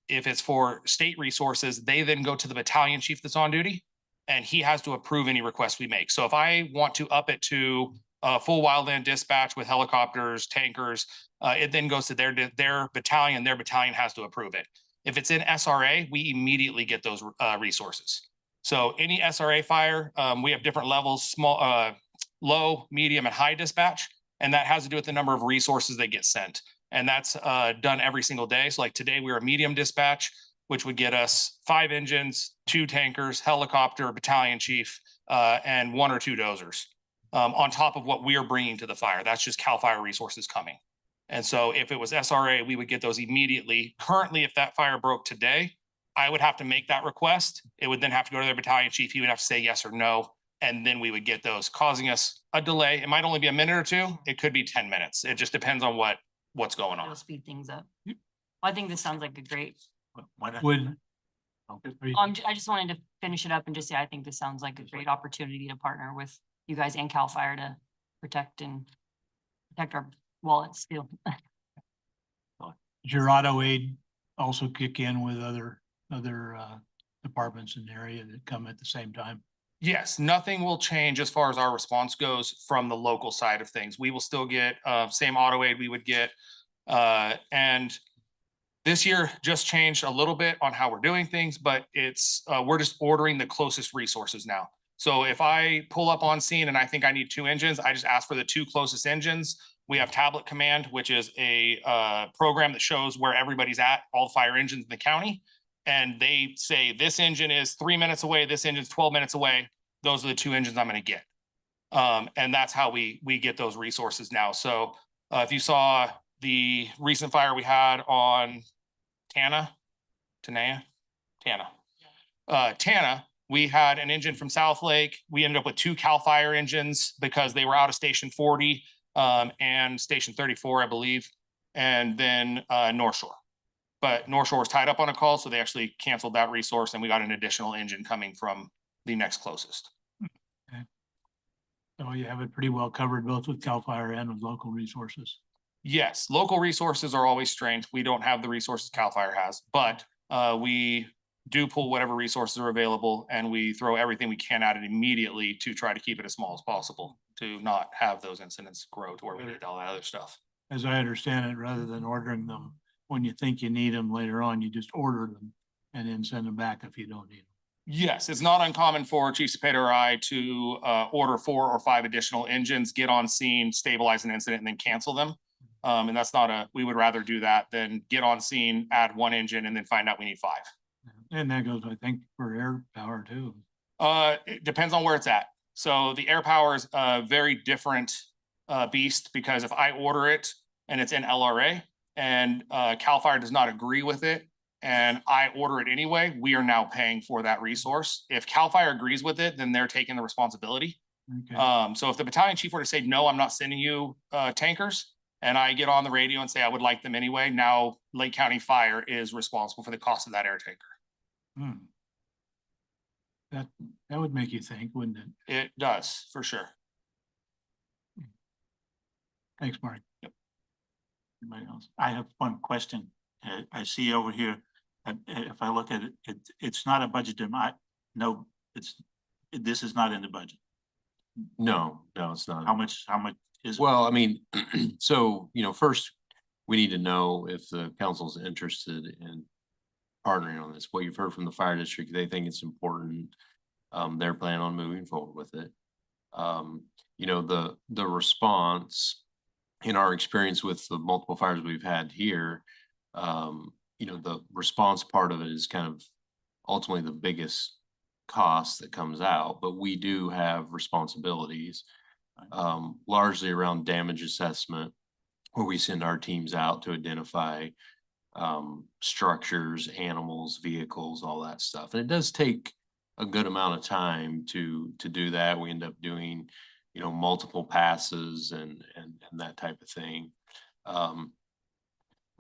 if it's for state resources, they then go to the battalion chief that's on duty and he has to approve any requests we make. So if I want to up it to full wildland dispatch with helicopters, tankers, it then goes to their battalion. Their battalion has to approve it. If it's in SRA, we immediately get those resources. So any SRA fire, we have different levels, small, low, medium, and high dispatch, and that has to do with the number of resources that get sent. And that's done every single day. So like today, we were a medium dispatch, which would get us 5 engines, 2 tankers, helicopter, battalion chief, and 1 or 2 dozers. On top of what we are bringing to the fire. That's just CAL FIRE resources coming. And so if it was SRA, we would get those immediately. Currently, if that fire broke today, I would have to make that request. It would then have to go to their battalion chief. He would have to say yes or no. And then we would get those, causing us a delay. It might only be a minute or 2. It could be 10 minutes. It just depends on what's going on. It'll speed things up. I think this sounds like a great, Why not? Would, I just wanted to finish it up and just say, I think this sounds like a great opportunity to partner with you guys and CAL FIRE to protect our wallets too. does your auto aid also kick in with other departments in the area that come at the same time? Yes, nothing will change as far as our response goes from the local side of things. We will still get same auto aid we would get. And this year just changed a little bit on how we're doing things, but it's we're just ordering the closest resources now. So if I pull up on scene and I think I need 2 engines, I just ask for the 2 closest engines. We have Tablet Command, which is a program that shows where everybody's at, all the fire engines in the county. And they say this engine is 3 minutes away, this engine's 12 minutes away. Those are the 2 engines I'm going to get. And that's how we get those resources now. So if you saw the recent fire we had on Tana, we had an engine from South Lake. We ended up with 2 CAL FIRE engines because they were out of station 40 and station 34, I believe, and then North Shore. But North Shore was tied up on a call, so they actually canceled that resource and we got an additional engine coming from the next closest. Okay. So you have it pretty well covered both with CAL FIRE and with local resources. Yes, local resources are always strange. We don't have the resources CAL FIRE has, but we do pull whatever resources are available and we throw everything we can at it immediately to try to keep it as small as possible to not have those incidents grow to where we need all that other stuff. As I understand it, rather than ordering them when you think you need them later on, you just order them and then send them back if you don't need them. Yes, it's not uncommon for Chief Zapata or I to order 4 or 5 additional engines, get on scene, stabilize an incident, and then cancel them. And that's not we would rather do that than get on scene, add 1 engine, and then find out we need 5. And that goes, I think, for air power too. It depends on where it's at. So the air power is a very different beast because if I order it and it's in LRA and CAL FIRE does not agree with it and I order it anyway, we are now paying for that resource. If CAL FIRE agrees with it, then they're taking the responsibility. Okay. So if the battalion chief were to say, no, I'm not sending you tankers, and I get on the radio and say I would like them anyway, now Lake County Fire is responsible for the cost of that air tanker. That would make you think, wouldn't it? It does, for sure. Thanks, Mark. Yep. Anybody else? I have one question. I see over here, if I look at it, it's not a budget. No, this is not in the budget. No, it's not. How much is? Well, I mean, so, first we need to know if the council's interested in partnering on this. What you've heard from the fire district, they think it's important. They're planning on moving forward with it. The response in our experience with the multiple fires we've had here, the response part of it is kind of ultimately the biggest cost that comes out, but we do have responsibilities largely around damage assessment, where we send our teams out to identify structures, animals, vehicles, all that stuff. And it does take a good amount of time to do that. We end up doing, multiple passes and that type of thing.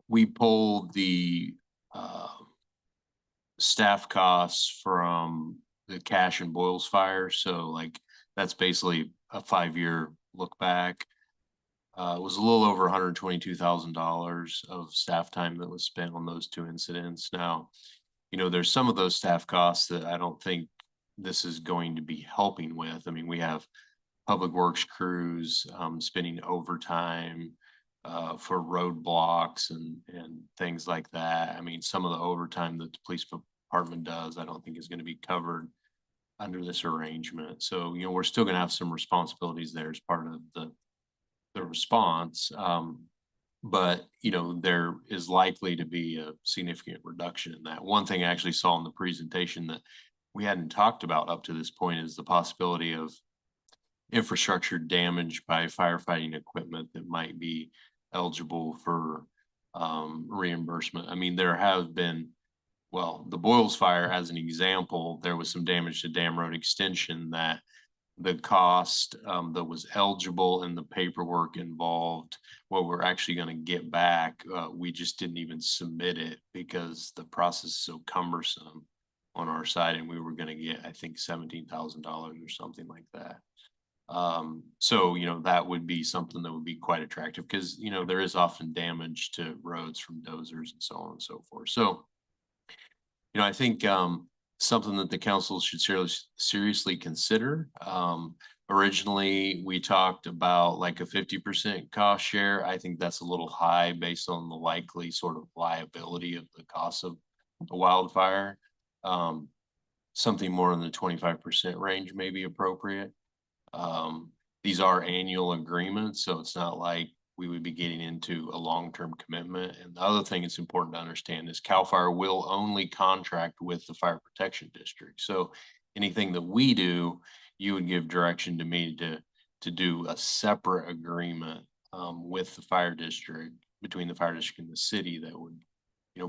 We pulled the staff costs from the Cash and Boils fire. So like that's basically a 5-year look back. It was a little over $122,000 of staff time that was spent on those two incidents. Now, there's some of those staff costs that I don't think this is going to be helping with. I mean, we have public works crews spending overtime for roadblocks and things like that. I mean, some of the overtime that the police department does, I don't think is going to be covered under this arrangement. So, we're still going to have some responsibilities there as part of the response. But, there is likely to be a significant reduction in that. One thing I actually saw in the presentation that we hadn't talked about up to this point is the possibility of infrastructure damage by firefighting equipment that might be eligible for reimbursement. I mean, there have been, well, the Boils fire as an example, there was some damage to Dam Road extension that the cost that was eligible and the paperwork involved, what we're actually going to get back, we just didn't even submit it because the process is so cumbersome on our side, and we were going to get, I think, $17,000 or something like that. So, that would be something that would be quite attractive because, there is often damage to roads from dozers and so on and so forth. So, I think something that the council should seriously consider. Originally, we talked about like a 50% cost share. I think that's a little high based on the likely sort of liability of the cost of the wildfire. Something more in the 25% range may be appropriate. These are annual agreements, so it's not like we would be getting into a long-term commitment. And the other thing it's important to understand is CAL FIRE will only contract with the fire protection district. So anything that we do, you would give direction to me to do a separate agreement with the fire district, between the fire district and the city, that would,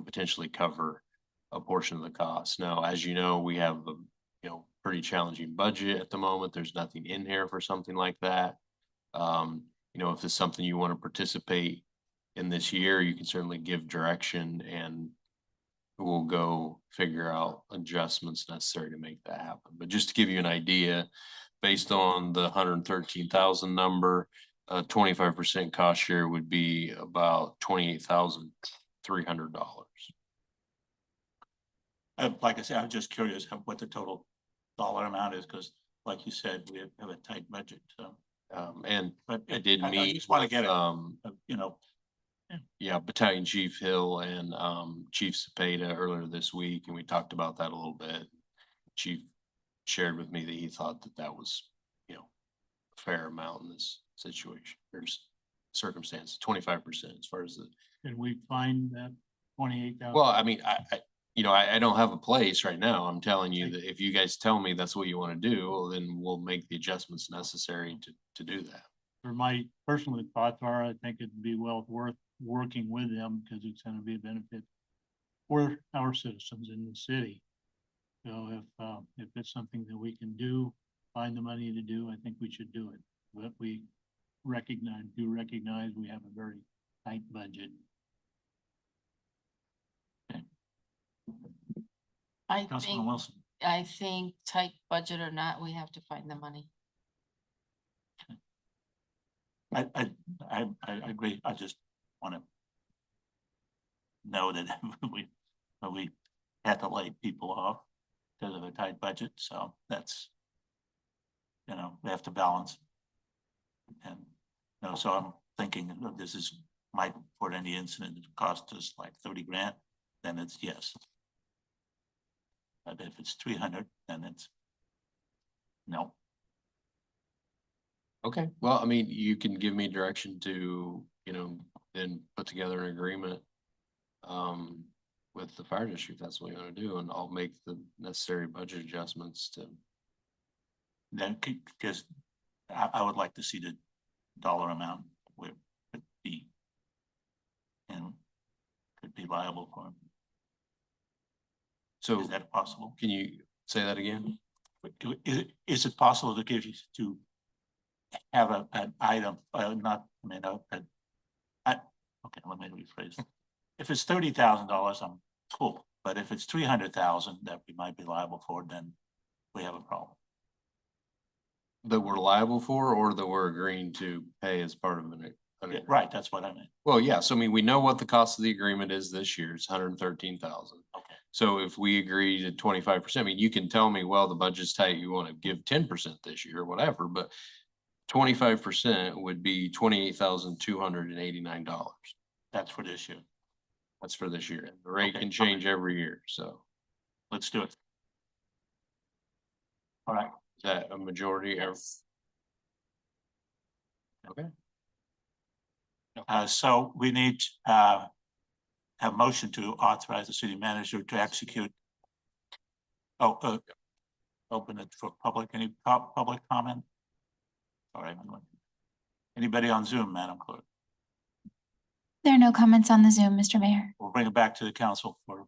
potentially cover a portion of the cost. Now, as you know, we have a, pretty challenging budget at the moment. There's nothing in here for something like that. If it's something you want to participate in this year, you can certainly give direction and we'll go figure out adjustments necessary to make that happen. But just to give you an idea, based on the 113,000 number, 25% cost share would be about $28,300. Like I said, I'm just curious what the total dollar amount is, because like you said, we have a tight budget, so. But I did meet just want to with, get it, yeah, Battalion Chief Hill and Chief Cepeda earlier this week, and we talked about that a little bit. Chief shared with me that he thought that was, a fair amount in this situation. There's circumstances, 25% as far as the. Can we find that 28,000? Well, I mean, I don't have a place right now. I'm telling you that if you guys tell me that's what you want to do, well, then we'll make the adjustments necessary to do that. For my personal thoughts are, I think it'd be well worth working with them because it's going to be a benefit for our citizens in the city. So if it's something that we can do, find the money to do, I think we should do it. But we recognize we have a very tight budget. Councilman Wilson. I think tight budget or not, we have to find the money. I agree. I just want to know that we had to lay people off because of a tight budget. So that's, we have to balance. And, so I'm thinking this might, for any incident, it cost us like 30 grand, then it's yes. But if it's 300, then it's no. Okay, well, I mean, you can give me direction to, then put together an agreement. with the fire district, that's what we want to do, and I'll make the necessary budget adjustments to. Then, because I would like to see the dollar amount where it could be. And could be liable for it. So Is that possible? can you say that again? Is it possible to give you to have an item, not, I mean, okay, let me rephrase. If it's $30,000, I'm cool, but if it's 300,000 that we might be liable for, then we have a problem. That we're liable for, or that we're agreeing to pay as part of an. Right, that's what I meant. Well, yeah, so I mean, we know what the cost of the agreement is this year, it's 113,000. Okay. So if we agree to 25%, I mean, you can tell me, well, the budget's tight, you want to give 10% this year, or whatever, but 25% would be $28,289. That's for this year. That's for this year. The rate Okay, can change every year, so Let's do it. All right. is that a majority? Okay. So we need have motion to authorize the city manager to execute. Oh, open it for public, any public comment? All right. Anybody on Zoom, Madam Clerk? There are no comments on the Zoom, Mr. Mayor. We'll bring it back to the council for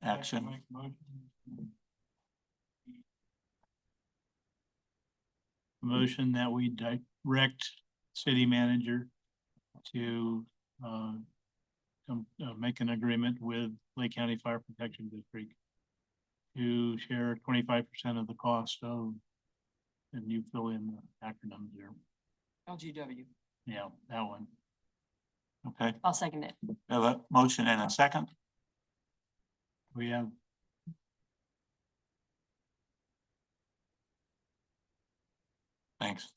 action. Motion that we direct city manager to make an agreement with Lake County Fire Protection District to share 25% of the cost of, and you fill in the acronyms there. LGW. Yeah, that one. Okay, I'll second it. we have a motion and a second. We have Thanks.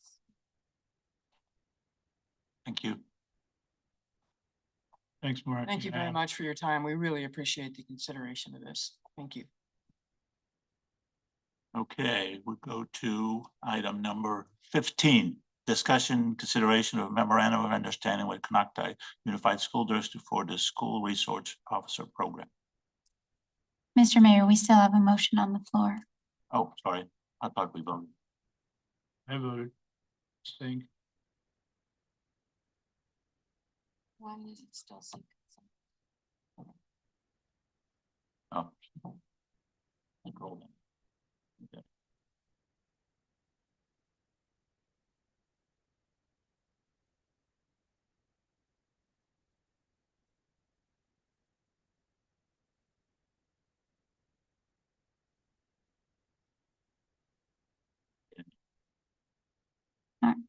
Thank you. Thanks, Mark. Thank you very much for your time. We really appreciate the consideration of this. Thank you. Okay, we'll go to item number 15. Discussion, consideration of memorandum of understanding with Canocti Unified School District for the School Resource Officer Program. Mr. Mayor, we still have a motion on the floor. Oh, sorry. I thought we voted. I voted. Stink. Why is it still so? Oh. Control them. Okay.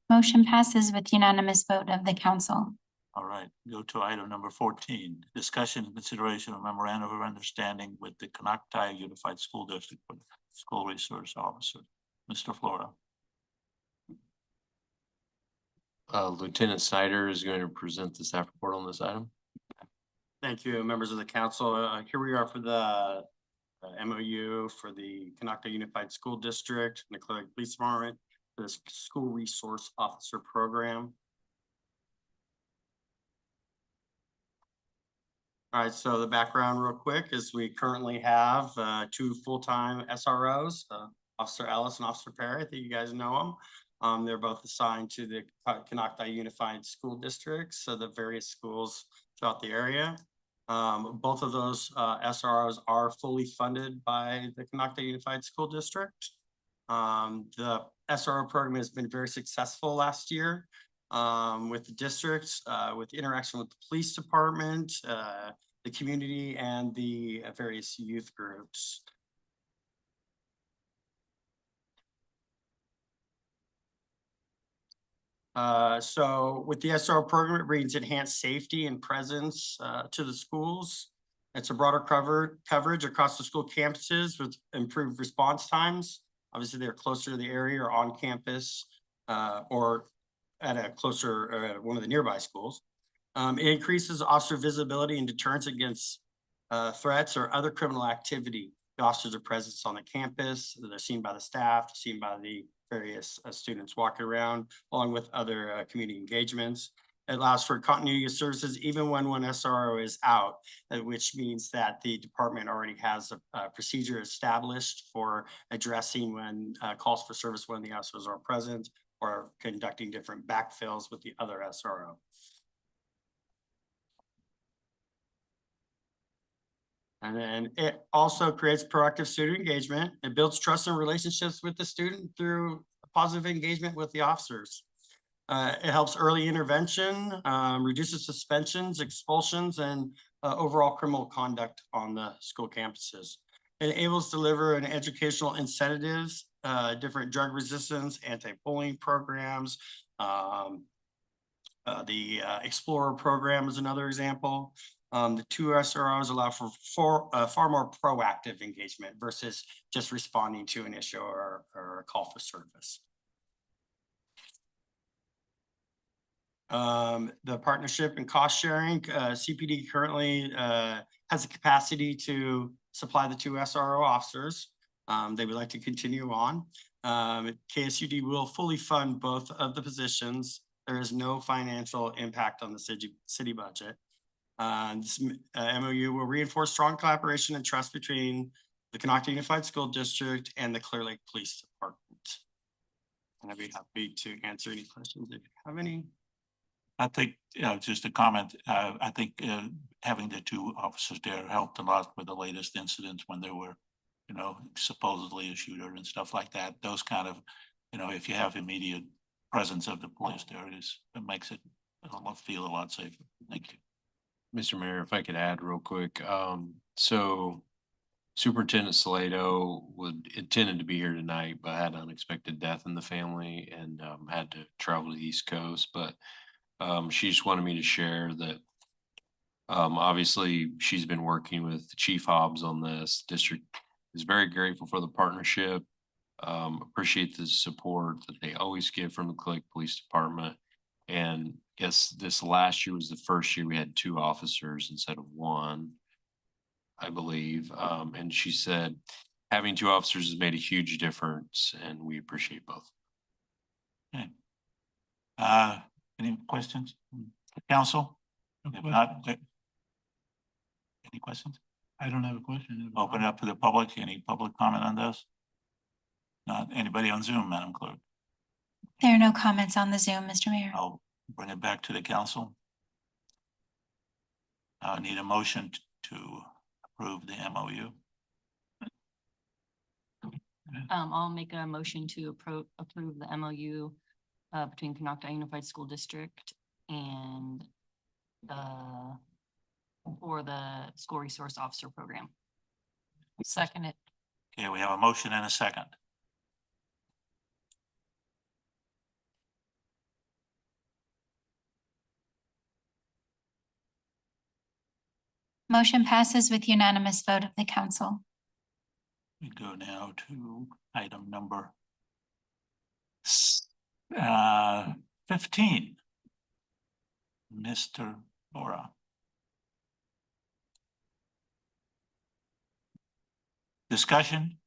Motion passes with unanimous vote of the council. All right, go to item number 14. Discussion and consideration of memorandum of understanding with the Canocti Unified School District for the School Resource Officer. Mr. Flora. Lieutenant Snyder is going to present the staff report on this item. Thank you, members of the council. Here we are for the MOU for the Canocti Unified School District and the Clearlake Police Department for this School Resource Officer Program. All right, so the background real quick is we currently have 2 full-time SROs, Officer Ellis and Officer Perry. I think you guys know them. They're both assigned to the Canocti Unified School District, so the various schools throughout the area. Both of those SROs are fully funded by the Canocti Unified School District. The SRO program has been very successful last year with the districts, with interaction with the police department, the community, and the various youth groups. So with the SRO program, it brings enhanced safety and presence to the schools. It's a broader coverage across the school campuses with improved response times. Obviously, they're closer to the area or on campus or at a closer one of the nearby schools. It increases officer visibility and deterrence against threats or other criminal activity. The officers are present on the campus. They're seen by the staff, seen by the various students walking around, along with other community engagements. It allows for continuity of services even when one SRO is out, which means that the department already has a procedure established for addressing when calls for service when the SROs are present or conducting different backfills with the other SRO. And then it also creates proactive student engagement. It builds trust and relationships with the student through positive engagement with the officers. It helps early intervention, reduces suspensions, expulsions, and overall criminal conduct on the school campuses. It enables deliver an educational incentives, different drug resistance, anti-bullying programs. The Explorer program is another example. The two SROs allow for far more proactive engagement versus just responding to an issue or a call for service. The partnership and cost sharing, CPD currently has the capacity to supply the two SRO officers. They would like to continue on. KSUD will fully fund both of the positions. There is no financial impact on the city budget. This MOU will reinforce strong collaboration and trust between the Canocta Unified School District and the Clearlake Police Department. And I'd be happy to answer any questions if you have any. I think, just a comment, I think having the two officers there helped a lot with the latest incidents when there were, supposedly a shooter and stuff like that. Those kind of, if you have immediate presence of the police there, it makes it feel a lot safer. Thank you. Mr. Mayor, if I could add real quick, so Superintendent Salado intended to be here tonight, but had an unexpected death in the family and had to travel to the East Coast. But she just wanted me to share that obviously she's been working with Chief Hobbs on this. District is very grateful for the partnership. Appreciate the support that they always give from the Clearlake Police Department. And guess this last year was the first year we had two officers instead of one, I believe. And she said having two officers has made a huge difference, and we appreciate both. Okay. Any questions? Council? If not, any questions? I don't have a question. Open it up to the public. Any public comment on this? Not anybody on Zoom, Madam Clerk. There are no comments on the Zoom, Mr. Mayor. I'll bring it back to the council. I need a motion to approve the MOU. I'll make a motion to approve the MOU between Canocta Unified School District and for the school resource officer program. Second it. Okay, we have a motion and a second. Motion passes with unanimous vote of the council. We go now to item number 15. Mr. Laura. Discussion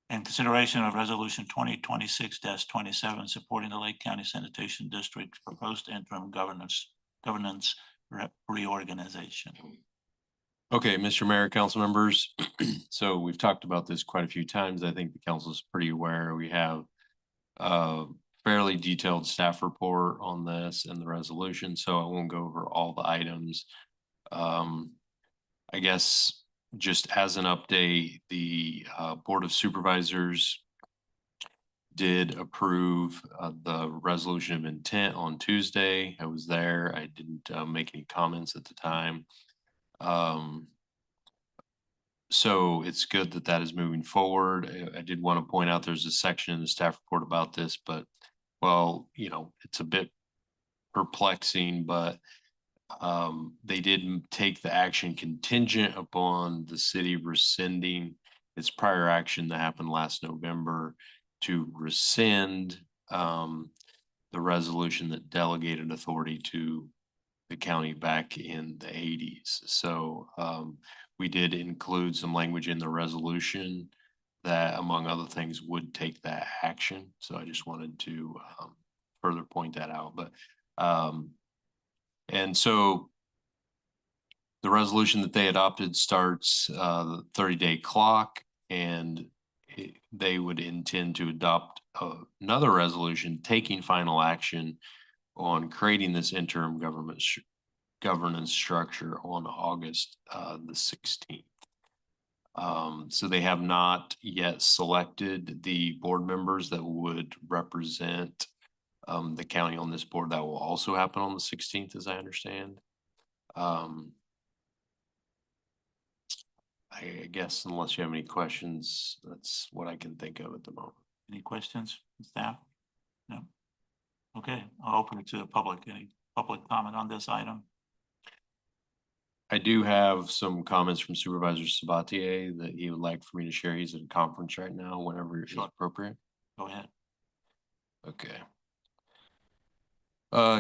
and consideration of resolution 2026-27 supporting the Lake County Sanitation District's proposed interim governance reorganization. Okay, Mr. Mayor, council members. So we've talked about this quite a few times. I think the council is pretty aware. We have a fairly detailed staff report on this and the resolution, so I won't go over all the items. I guess just as an update, the Board of Supervisors did approve the resolution of intent on Tuesday. I was there. I didn't make any comments at the time. So it's good that that is moving forward. I did want to point out there's a section in the staff report about this, but well, it's a bit perplexing, but they didn't take the action contingent upon the city rescinding its prior action that happened last November to rescind the resolution that delegated authority to the county back in the 80s. So we did include some language in the resolution that, among other things, would take that action. So I just wanted to further point that out. But And so the resolution that they adopted starts the 30-day clock, and they would intend to adopt another resolution taking final action on creating this interim governance structure on August the 16th. So they have not yet selected the board members that would represent the county on this board. That will also happen on the 16th, as I understand. I guess unless you have any questions, that's what I can think of at the moment. Any questions, staff? No. Okay, I'll open it to the public. Any public comment on this item? I do have some comments from Supervisor Sabatier that he would like for me to share. He's at a conference right now, whenever it's appropriate. Go ahead. Okay.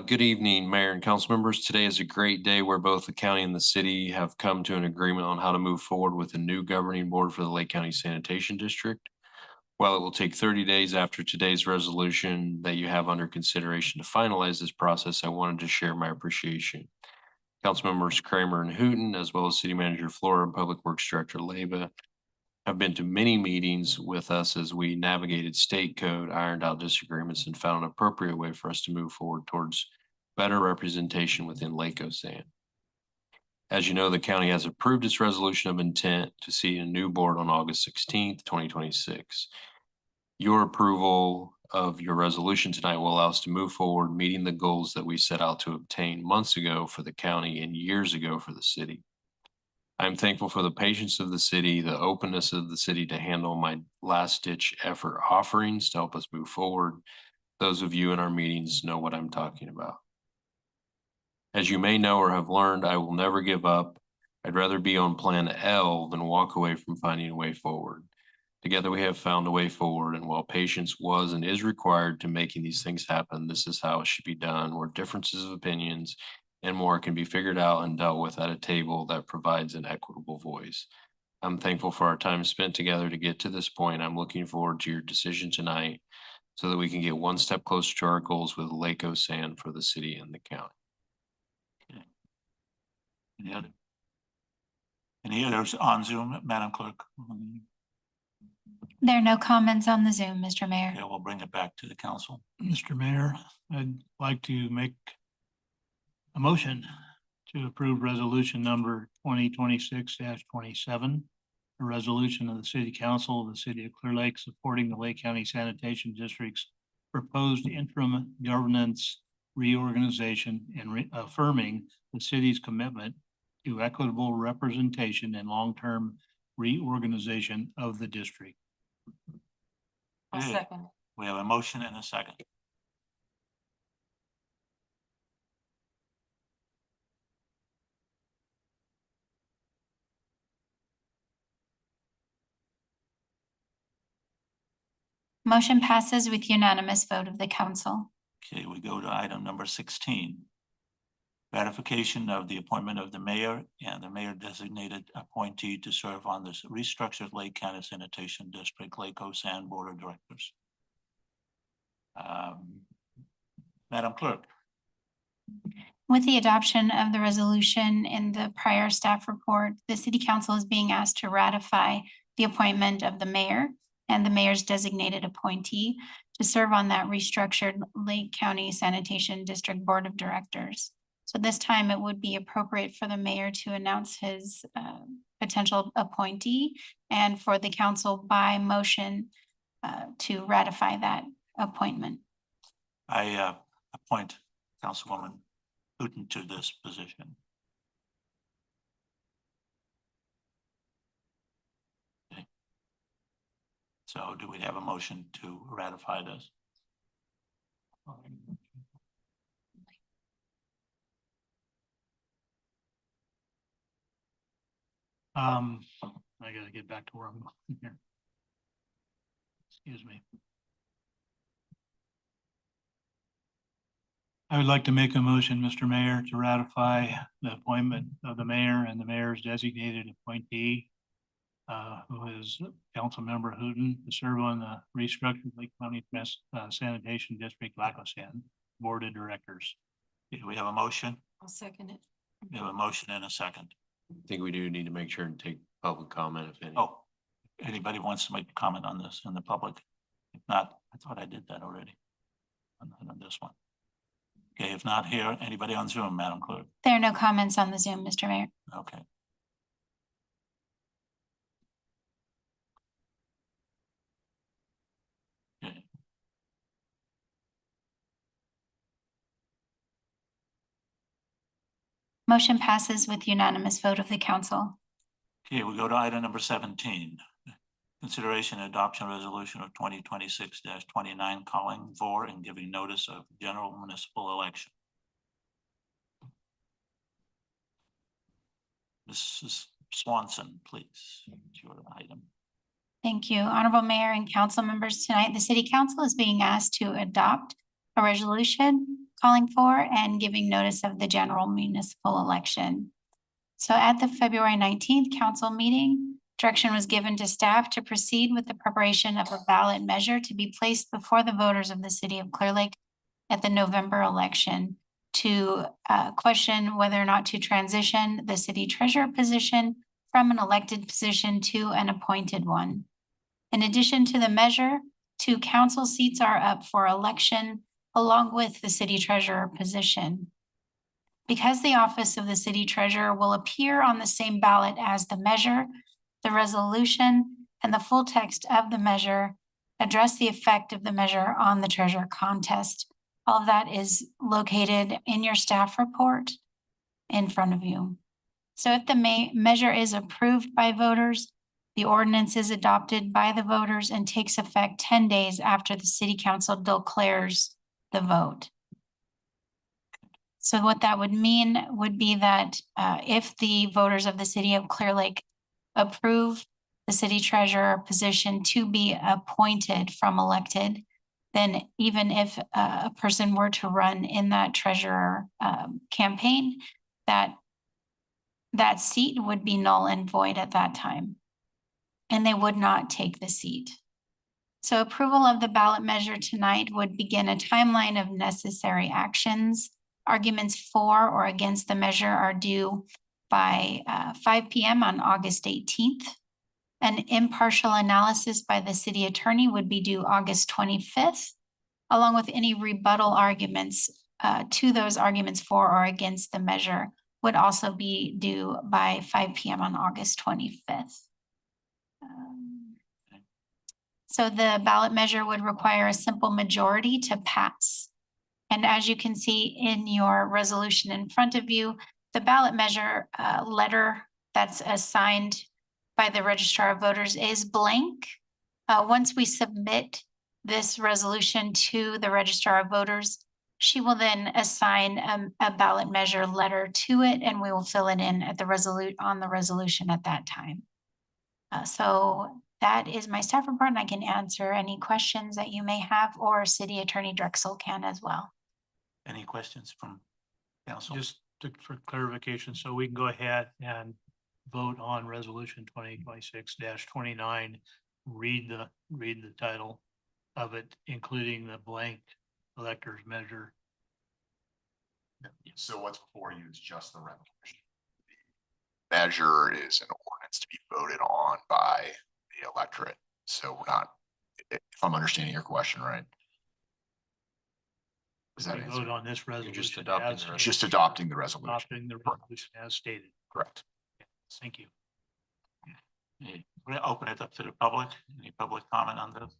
Good evening, Mayor and council members. Today is a great day where both the county and the city have come to an agreement on how to move forward with a new governing board for the Lake County Sanitation District. While it will take 30 days after today's resolution that you have under consideration to finalize this process, I wanted to share my appreciation. Council members Kramer and Hooten, as well as City Manager Flora and Public Works Director Leyva, have been to many meetings with us as we navigated state code, ironed out disagreements, and found an appropriate way for us to move forward towards better representation within Lake Osan. As you know, the county has approved its resolution of intent to seat a new board on August 16th, 2026. Your approval of your resolution tonight will allow us to move forward, meeting the goals that we set out to obtain months ago for the county and years ago for the city. I'm thankful for the patience of the city, the openness of the city to handle my last-ditch effort offerings to help us move forward. Those of you in our meetings know what I'm talking about. As you may know or have learned, I will never give up. I'd rather be on plan L than walk away from finding a way forward. Together we have found a way forward, and while patience was and is required to making these things happen, this is how it should be done, where differences of opinions and more can be figured out and dealt with at a table that provides an equitable voice. I'm thankful for our time spent together to get to this point. I'm looking forward to your decision tonight so that we can get one step closer to our goals with Lake Osan for the city and the county. Okay. Any others on Zoom, Madam Clerk? There are no comments on the Zoom, Mr. Mayor. Okay, we'll bring it back to the council. Mr. Mayor, I'd like to make a motion to approve resolution number 2026-27. A resolution of the City Council of the City of Clearlake supporting the Lake County Sanitation District's proposed interim governance reorganization and affirming the city's commitment to equitable representation and long-term reorganization of the district. I'll Okay. second. We have a motion and a second. Motion passes with unanimous vote of the council. Okay, we go to item number 16. Ratification of the appointment of the mayor and the mayor designated appointee to serve on this restructured Lake County Sanitation District, Lake Osan Board of Directors. Madam Clerk. With the adoption of the resolution in the prior staff report, the city council is being asked to ratify the appointment of the mayor and the mayor's designated appointee to serve on that restructured Lake County Sanitation District Board of Directors. So this time it would be appropriate for the mayor to announce his potential appointee and for the council by motion to ratify that appointment. I appoint Councilwoman Hooten to this position. Okay. So do we have a motion to ratify this? I gotta get back to where I'm going here. Excuse me. I would like to make a motion, Mr. Mayor, to ratify the appointment of the mayor and the mayor's designated appointee, who is Councilmember Hooten, to serve on the restructured Lake County Sanitation District, Lake Osan Board of Directors. Okay, we have a motion. I'll second it. We have a motion and a second. I think we do need to make sure and take public comment if any. Oh, anybody wants to make a comment on this in the public? If not, I thought I did that already. On this one. Okay, if not here, anybody on Zoom, Madam Clerk? There are no comments on the Zoom, Mr. Mayor. Okay. Okay. Motion passes with unanimous vote of the council. Okay, we go to item number 17. Consideration and adoption resolution of 2026-29 calling for and giving notice of general municipal election. Mrs. Swanson, please, it's your item. Thank you. Honorable Mayor and council members, tonight the city council is being asked to adopt a resolution calling for and giving notice of the general municipal election. So at the February 19th council meeting, direction was given to staff to proceed with the preparation of a ballot measure to be placed before the voters of the city of Clearlake at the November election to question whether or not to transition the city treasurer position from an elected position to an appointed one. In addition to the measure, 2 council seats are up for election along with the city treasurer position. Because the office of the city treasurer will appear on the same ballot as the measure, the resolution and the full text of the measure address the effect of the measure on the treasurer contest. All of that is located in your staff report in front of you. So if the measure is approved by voters, the ordinance is adopted by the voters and takes effect 10 days after the city council declares the vote. So what that would mean would be that if the voters of the city of Clearlake approve the city treasurer position to be appointed from elected, then even if a person were to run in that treasurer campaign, that seat would be null and void at that time, and they would not take the seat. So approval of the ballot measure tonight would begin a timeline of necessary actions. Arguments for or against the measure are due by 5 p.m. on August 18th. An impartial analysis by the city attorney would be due August 25th, along with any rebuttal arguments to those arguments for or against the measure would also be due by 5 p.m. on August 25th. So the ballot measure would require a simple majority to pass. And as you can see in your resolution in front of you, the ballot measure letter that's assigned by the registrar of voters is blank. Once we submit this resolution to the registrar of voters, she will then assign a ballot measure letter to it, and we will fill it in at the on the resolution at that time. So that is my staff report, and I can answer any questions that you may have, or City Attorney Drexel can as well. Any questions from council? Just for clarification, so we can go ahead and vote on resolution 2026-29, read the title of it, including the blank electors measure. So what's before you is just the resolution. The measure is an ordinance to be voted on by the electorate. So we're not, if I'm understanding your question, right? Is that We answer? vote on this resolution. just adopting as the stated. Just adopting the resolution. Adopting the resolution as stated. Correct. Thank you. Okay, we're gonna open it up to the public. Any public comment on this?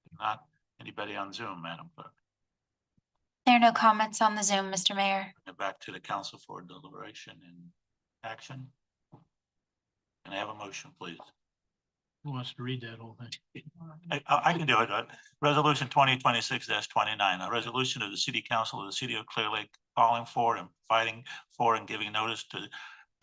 If not, anybody on Zoom, Madam Clerk? There are no comments on the Zoom, Mr. Mayor. Bring it back to the council for deliberation and action. Can I have a motion, please? Who wants to read that whole thing? I can do it. Resolution 2026-29, a resolution of the City Council of the City of Clearlake calling for and fighting for and giving notice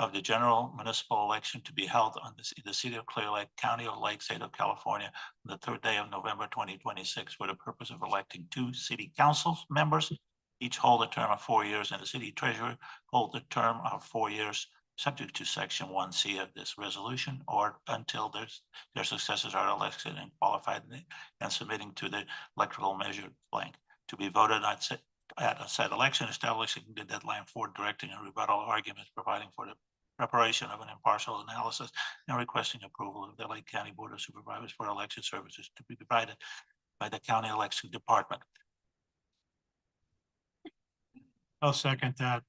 of the general municipal election to be held on the City of Clearlake, County of Lake, State of California, on the 3rd day of November 2026, for the purpose of electing 2 city council members, each hold a term of 4 years, and the city treasurer hold a term of 4 years, subject to section 1C of this resolution, or until their successors are elected and qualified and submitting to the electoral measure blank to be voted on at a said election, establishing the deadline for directing and rebuttal arguments, providing for the preparation of an impartial analysis, and requesting approval of the Lake County Board of Supervisors for election services to be provided by the county election department. I'll second that.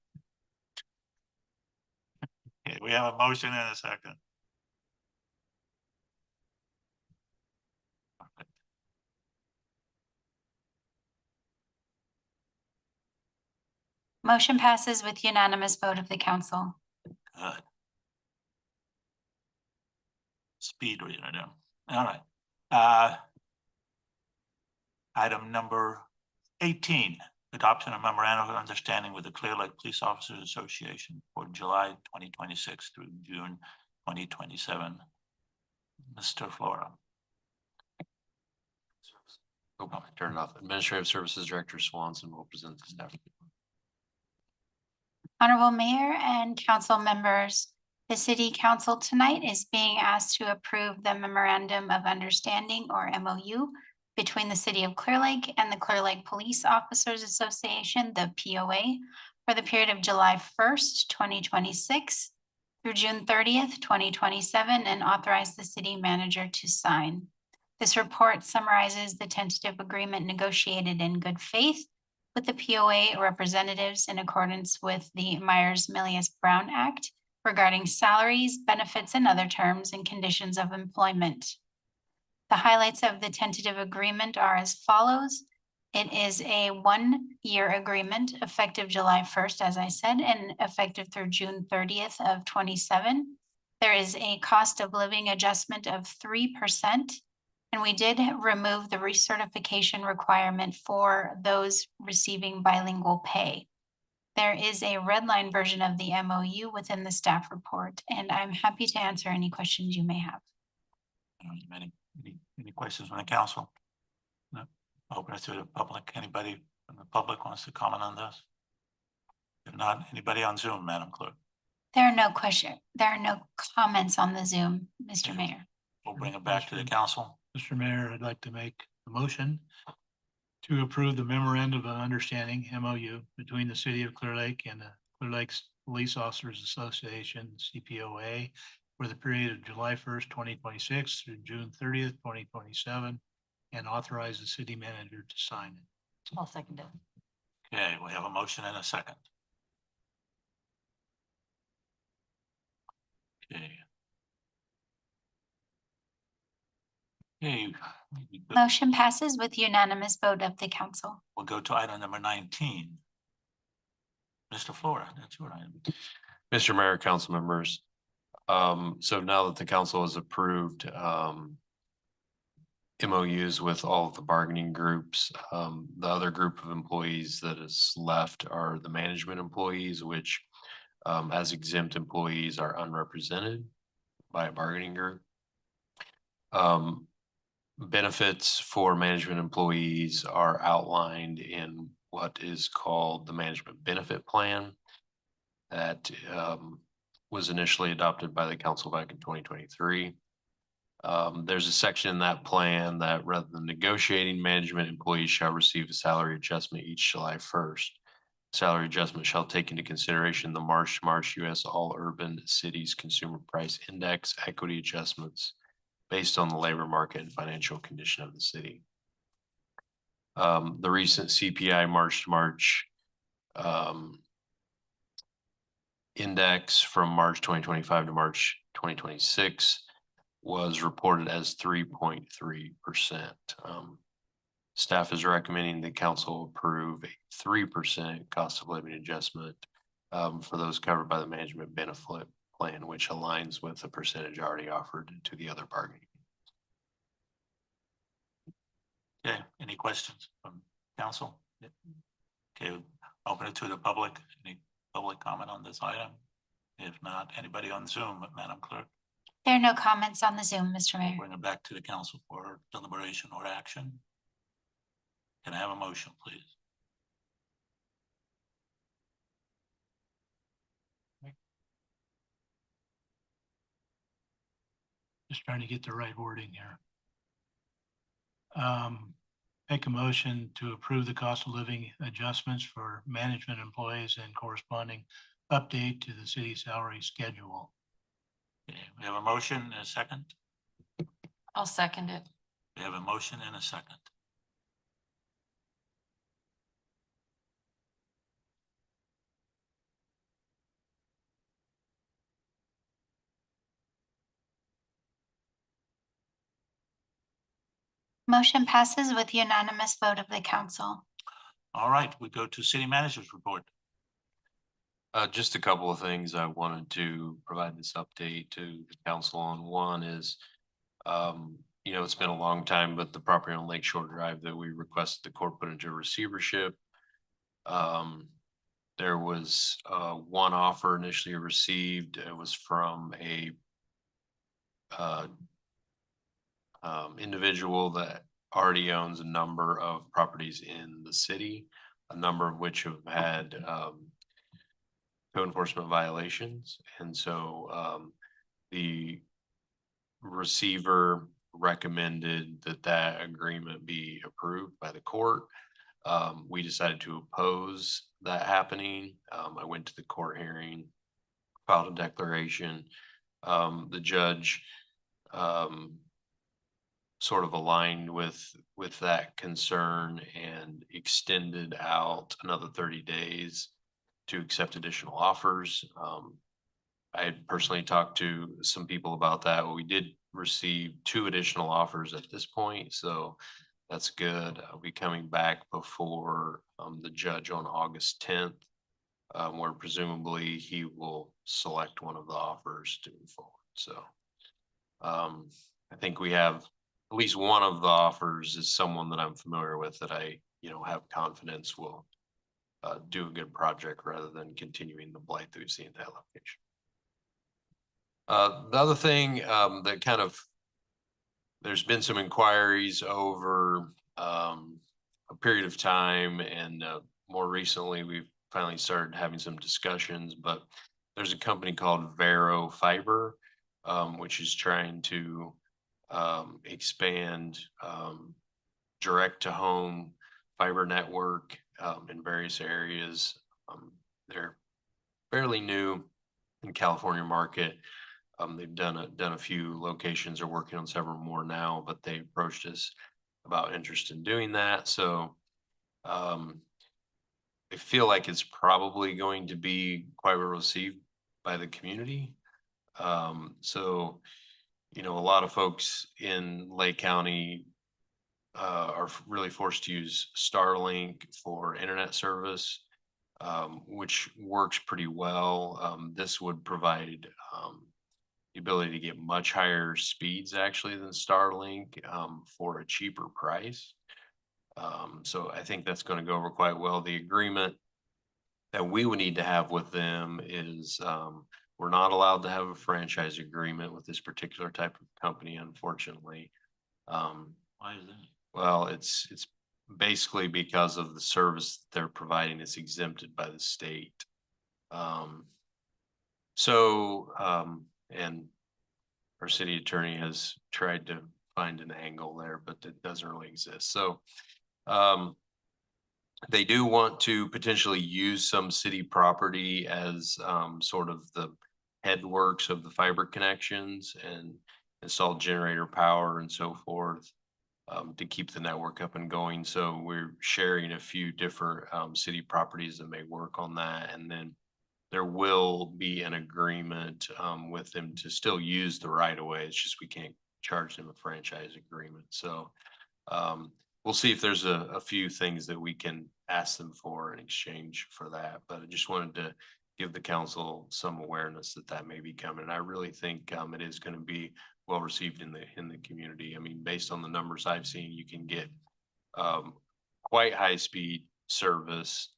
Okay, we have a motion and a second. Motion passes with unanimous vote of the council. Good. Speed reader then. All right. Item number 18, adoption of memorandum of understanding with the Clearlake Police Officers Association for July 2026 through June 2027. Mr. Flora. Oh, turn it off. Administrative Services Director Swanson will present the staff. Honorable Mayor and council members, the City Council tonight is being asked to approve the Memorandum of Understanding, or MOU, between the City of Clearlake and the Clearlake Police Officers Association, the POA, for the period of July 1st, 2026 through June 30th, 2027, and authorize the city manager to sign. This report summarizes the tentative agreement negotiated in good faith with the POA representatives in accordance with the Myers-Milius-Brown Act regarding salaries, benefits, and other terms and conditions of employment. The highlights of the tentative agreement are as follows. It is a 1-year agreement effective July 1st, as I said, and effective through June 30th of 27. There is a cost of living adjustment of 3%. And we did remove the recertification requirement for those receiving bilingual pay. There is a red line version of the MOU within the staff report, and I'm happy to answer any questions you may have. Any questions from the council? No. Open it to the public. Anybody from the public wants to comment on this? If not, anybody on Zoom, Madam Clerk? There are no comments on the Zoom, Mr. Mayor. We'll bring it back to the council. Mr. Mayor, I'd like to make a motion to approve the memorandum of understanding, MOU, between the City of Clearlake and the Clear Lakes Police Officers Association, CPOA, for the period of July 1st, 2026 through June 30th, 2027, and authorize the city manager to sign it. I'll second it. Okay, we have a motion and a second. Okay. Okay. Motion passes with unanimous vote of the council. We'll go to item number 19. Mr. Flora, that's your item. Mr. Mayor, council members. So now that the council has approved MOUs with all of the bargaining groups, the other group of employees that is left are the management employees, which as exempt employees are unrepresented by a bargaining group. Benefits for management employees are outlined in what is called the management benefit plan that was initially adopted by the council back in 2023. There's a section in that plan that rather than negotiating, management employees shall receive a salary adjustment each July 1st. Salary adjustment shall take into consideration the March to March U.S. All Urban Cities Consumer Price Index equity adjustments based on the labor market and financial condition of the city. The recent CPI March to March index from March 2025 to March 2026 was reported as 3.3%. Staff is recommending the council approve a 3% cost of living adjustment for those covered by the management benefit plan, which aligns with the percentage already offered to the other bargaining. Okay, any questions from council? Okay, open it to the public. Any public comment on this item? If not, anybody on Zoom, Madam Clerk? There are no comments on the Zoom, Mr. Mayor. Bring it back to the council for deliberation or action. Can I have a motion, please? Just trying to get the right wording here. make a motion to approve the cost of living adjustments for management employees and corresponding update to the city salary schedule. Okay, we have a motion and a second. I'll second it. We have a motion and a second. Motion passes with unanimous vote of the council. All right, we go to city manager's report. Just a couple of things I wanted to provide this update to the council on. One is, it's been a long time, but the property on Lakeshore Drive that we requested the court put into receivership. There was one offer initially received. It was from a individual that already owns a number of properties in the city, a number of which have had code enforcement violations. And so the receiver recommended that agreement be approved by the court. We decided to oppose that happening. I went to the court hearing, filed a declaration. The judge sort of aligned with that concern and extended out another 30 days to accept additional offers. I had personally talked to some people about that. We did receive 2 additional offers at this point, so that's good. I'll be coming back before the judge on August 10th, where presumably he will select one of the offers to move forward. So I think we have at least one of the offers is someone that I'm familiar with that I, have confidence will do a good project rather than continuing the blight that we've seen at that location. The other thing that kind of, there's been some inquiries over a period of time, and more recently we've finally started having some discussions, but there's a company called Vero Fiber, which is trying to expand direct to home fiber network in various areas. They're fairly new in California market. They've done a few locations, are working on several more now, but they approached us about interest in doing that. So I feel like it's probably going to be quite well received by the community. So a lot of folks in Lake County are really forced to use Starlink for internet service, which works pretty well. This would provide the ability to get much higher speeds actually than Starlink for a cheaper price. So I think that's going to go over quite well. The agreement that we would need to have with them is we're not allowed to have a franchise agreement with this particular type of company, unfortunately. Why is that? Well, it's basically because of the service they're providing is exempted by the state. And our city attorney has tried to find an angle there, but it doesn't really exist. So they do want to potentially use some city property as sort of the headworks of the fiber connections and install generator power and so forth to keep the network up and going. So we're sharing a few different city properties that may work on that. And then there will be an agreement with them to still use the right of way. It's just we can't charge them a franchise agreement. So we'll see if there's a few things that we can ask them for in exchange for that. But I just wanted to give the council some awareness that that may be coming. I really think it is going to be well received in the community. I mean, based on the numbers I've seen, you can get quite high speed service,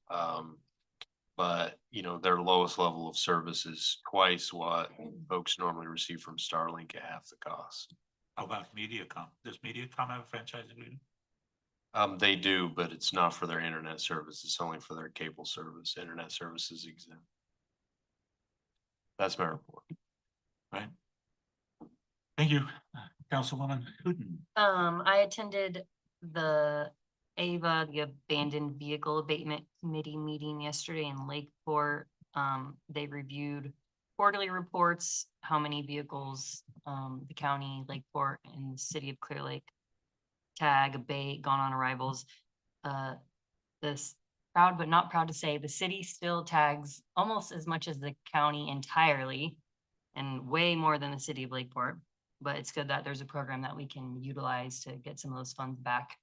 but their lowest level of service is twice what folks normally receive from Starlink at half the cost. How about Mediacom? Does Mediacom have a franchise agreement? They do, but it's not for their internet service. It's only for their cable service. Internet service is exempt. That's my report. Right. Thank you, Councilwoman Hooten. I attended the AVA, the Abandoned Vehicle Abatement Committee meeting yesterday in Lakeport. They reviewed quarterly reports, how many vehicles, the county, Lakeport, and the city of Clear Lake tag, abate, gone on arrivals. This proud but not proud to say the city still tags almost as much as the county entirely and way more than the city of Lakeport. But it's good that there's a program that we can utilize to get some of those funds back.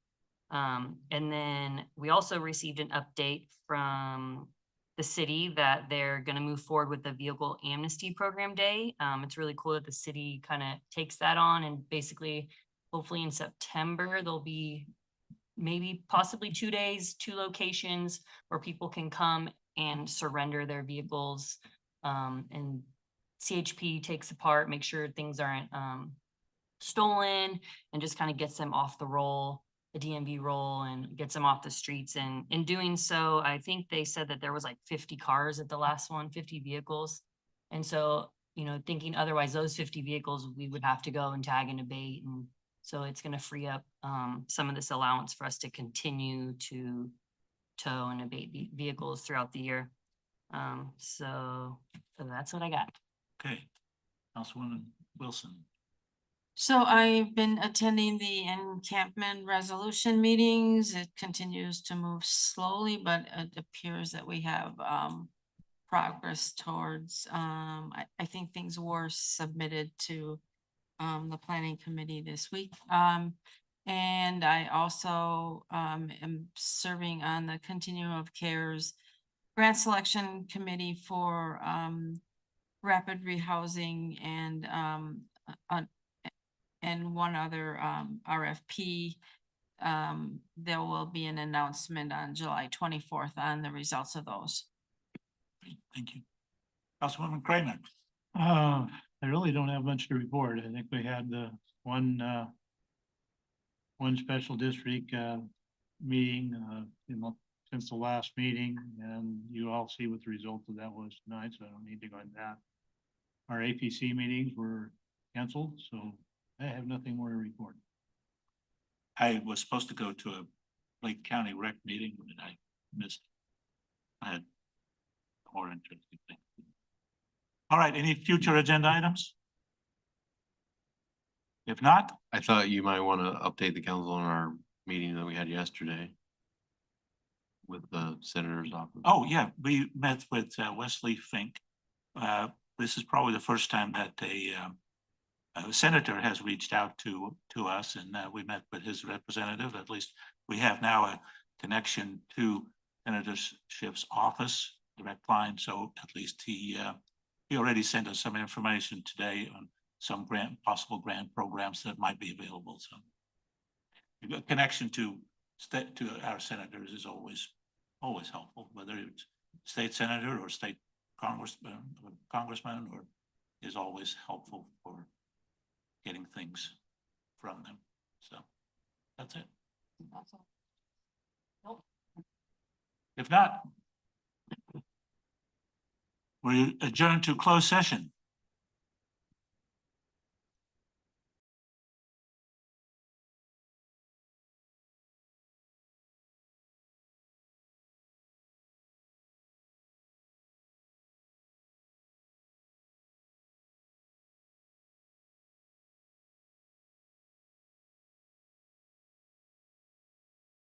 And then we also received an update from the city that they're going to move forward with the Vehicle Amnesty Program Day. It's really cool that the city kind of takes that on, and basically, hopefully in September, there'll be maybe possibly 2 days, 2 locations where people can come and surrender their vehicles. And CHP takes apart, make sure things aren't stolen, and just kind of gets them off the roll, the DMV roll, and gets them off the streets. And in doing so, I think they said that there was like 50 cars at the last one, 50 vehicles. And so, you know, thinking otherwise, those 50 vehicles, we would have to go and tag and abate. And so it's going to free up some of this allowance for us to continue to tow and abate vehicles throughout the year. So that's what I got. Okay, Councilwoman Wilson. So I've been attending the encampment resolution meetings. It continues to move slowly, but it appears that we have progress towards, I think things were submitted to the planning committee this week. And I also am serving on the Continuum of Cares grant selection committee for rapid rehousing and one other RFP. There will be an announcement on July 24th on the results of those. Thank you. Councilwoman Kramer. I really don't have much to report. I think we had one special district meeting since the last meeting, and you all see what the result of that was tonight, so I don't need to go into that. Our APC meetings were canceled, so I have nothing more to report. I was supposed to go to a Lake County rec meeting that I missed. I had more interesting things. All right, any future agenda items? If not, I thought you might want to update the council on our meeting that we had yesterday with the senator's office. oh yeah, we met with Wesley Fink. This is probably the first time that a senator has reached out to us, and we met with his representative. At least we have now a connection to Senator Schiff's office, direct line. So at least he already sent us some information today on some possible grant programs that might be available. So a connection to our senators is always helpful, whether it's state senator or state congressman, or is always helpful for getting things from them. So that's it. Nope. If not, we adjourn to closed session.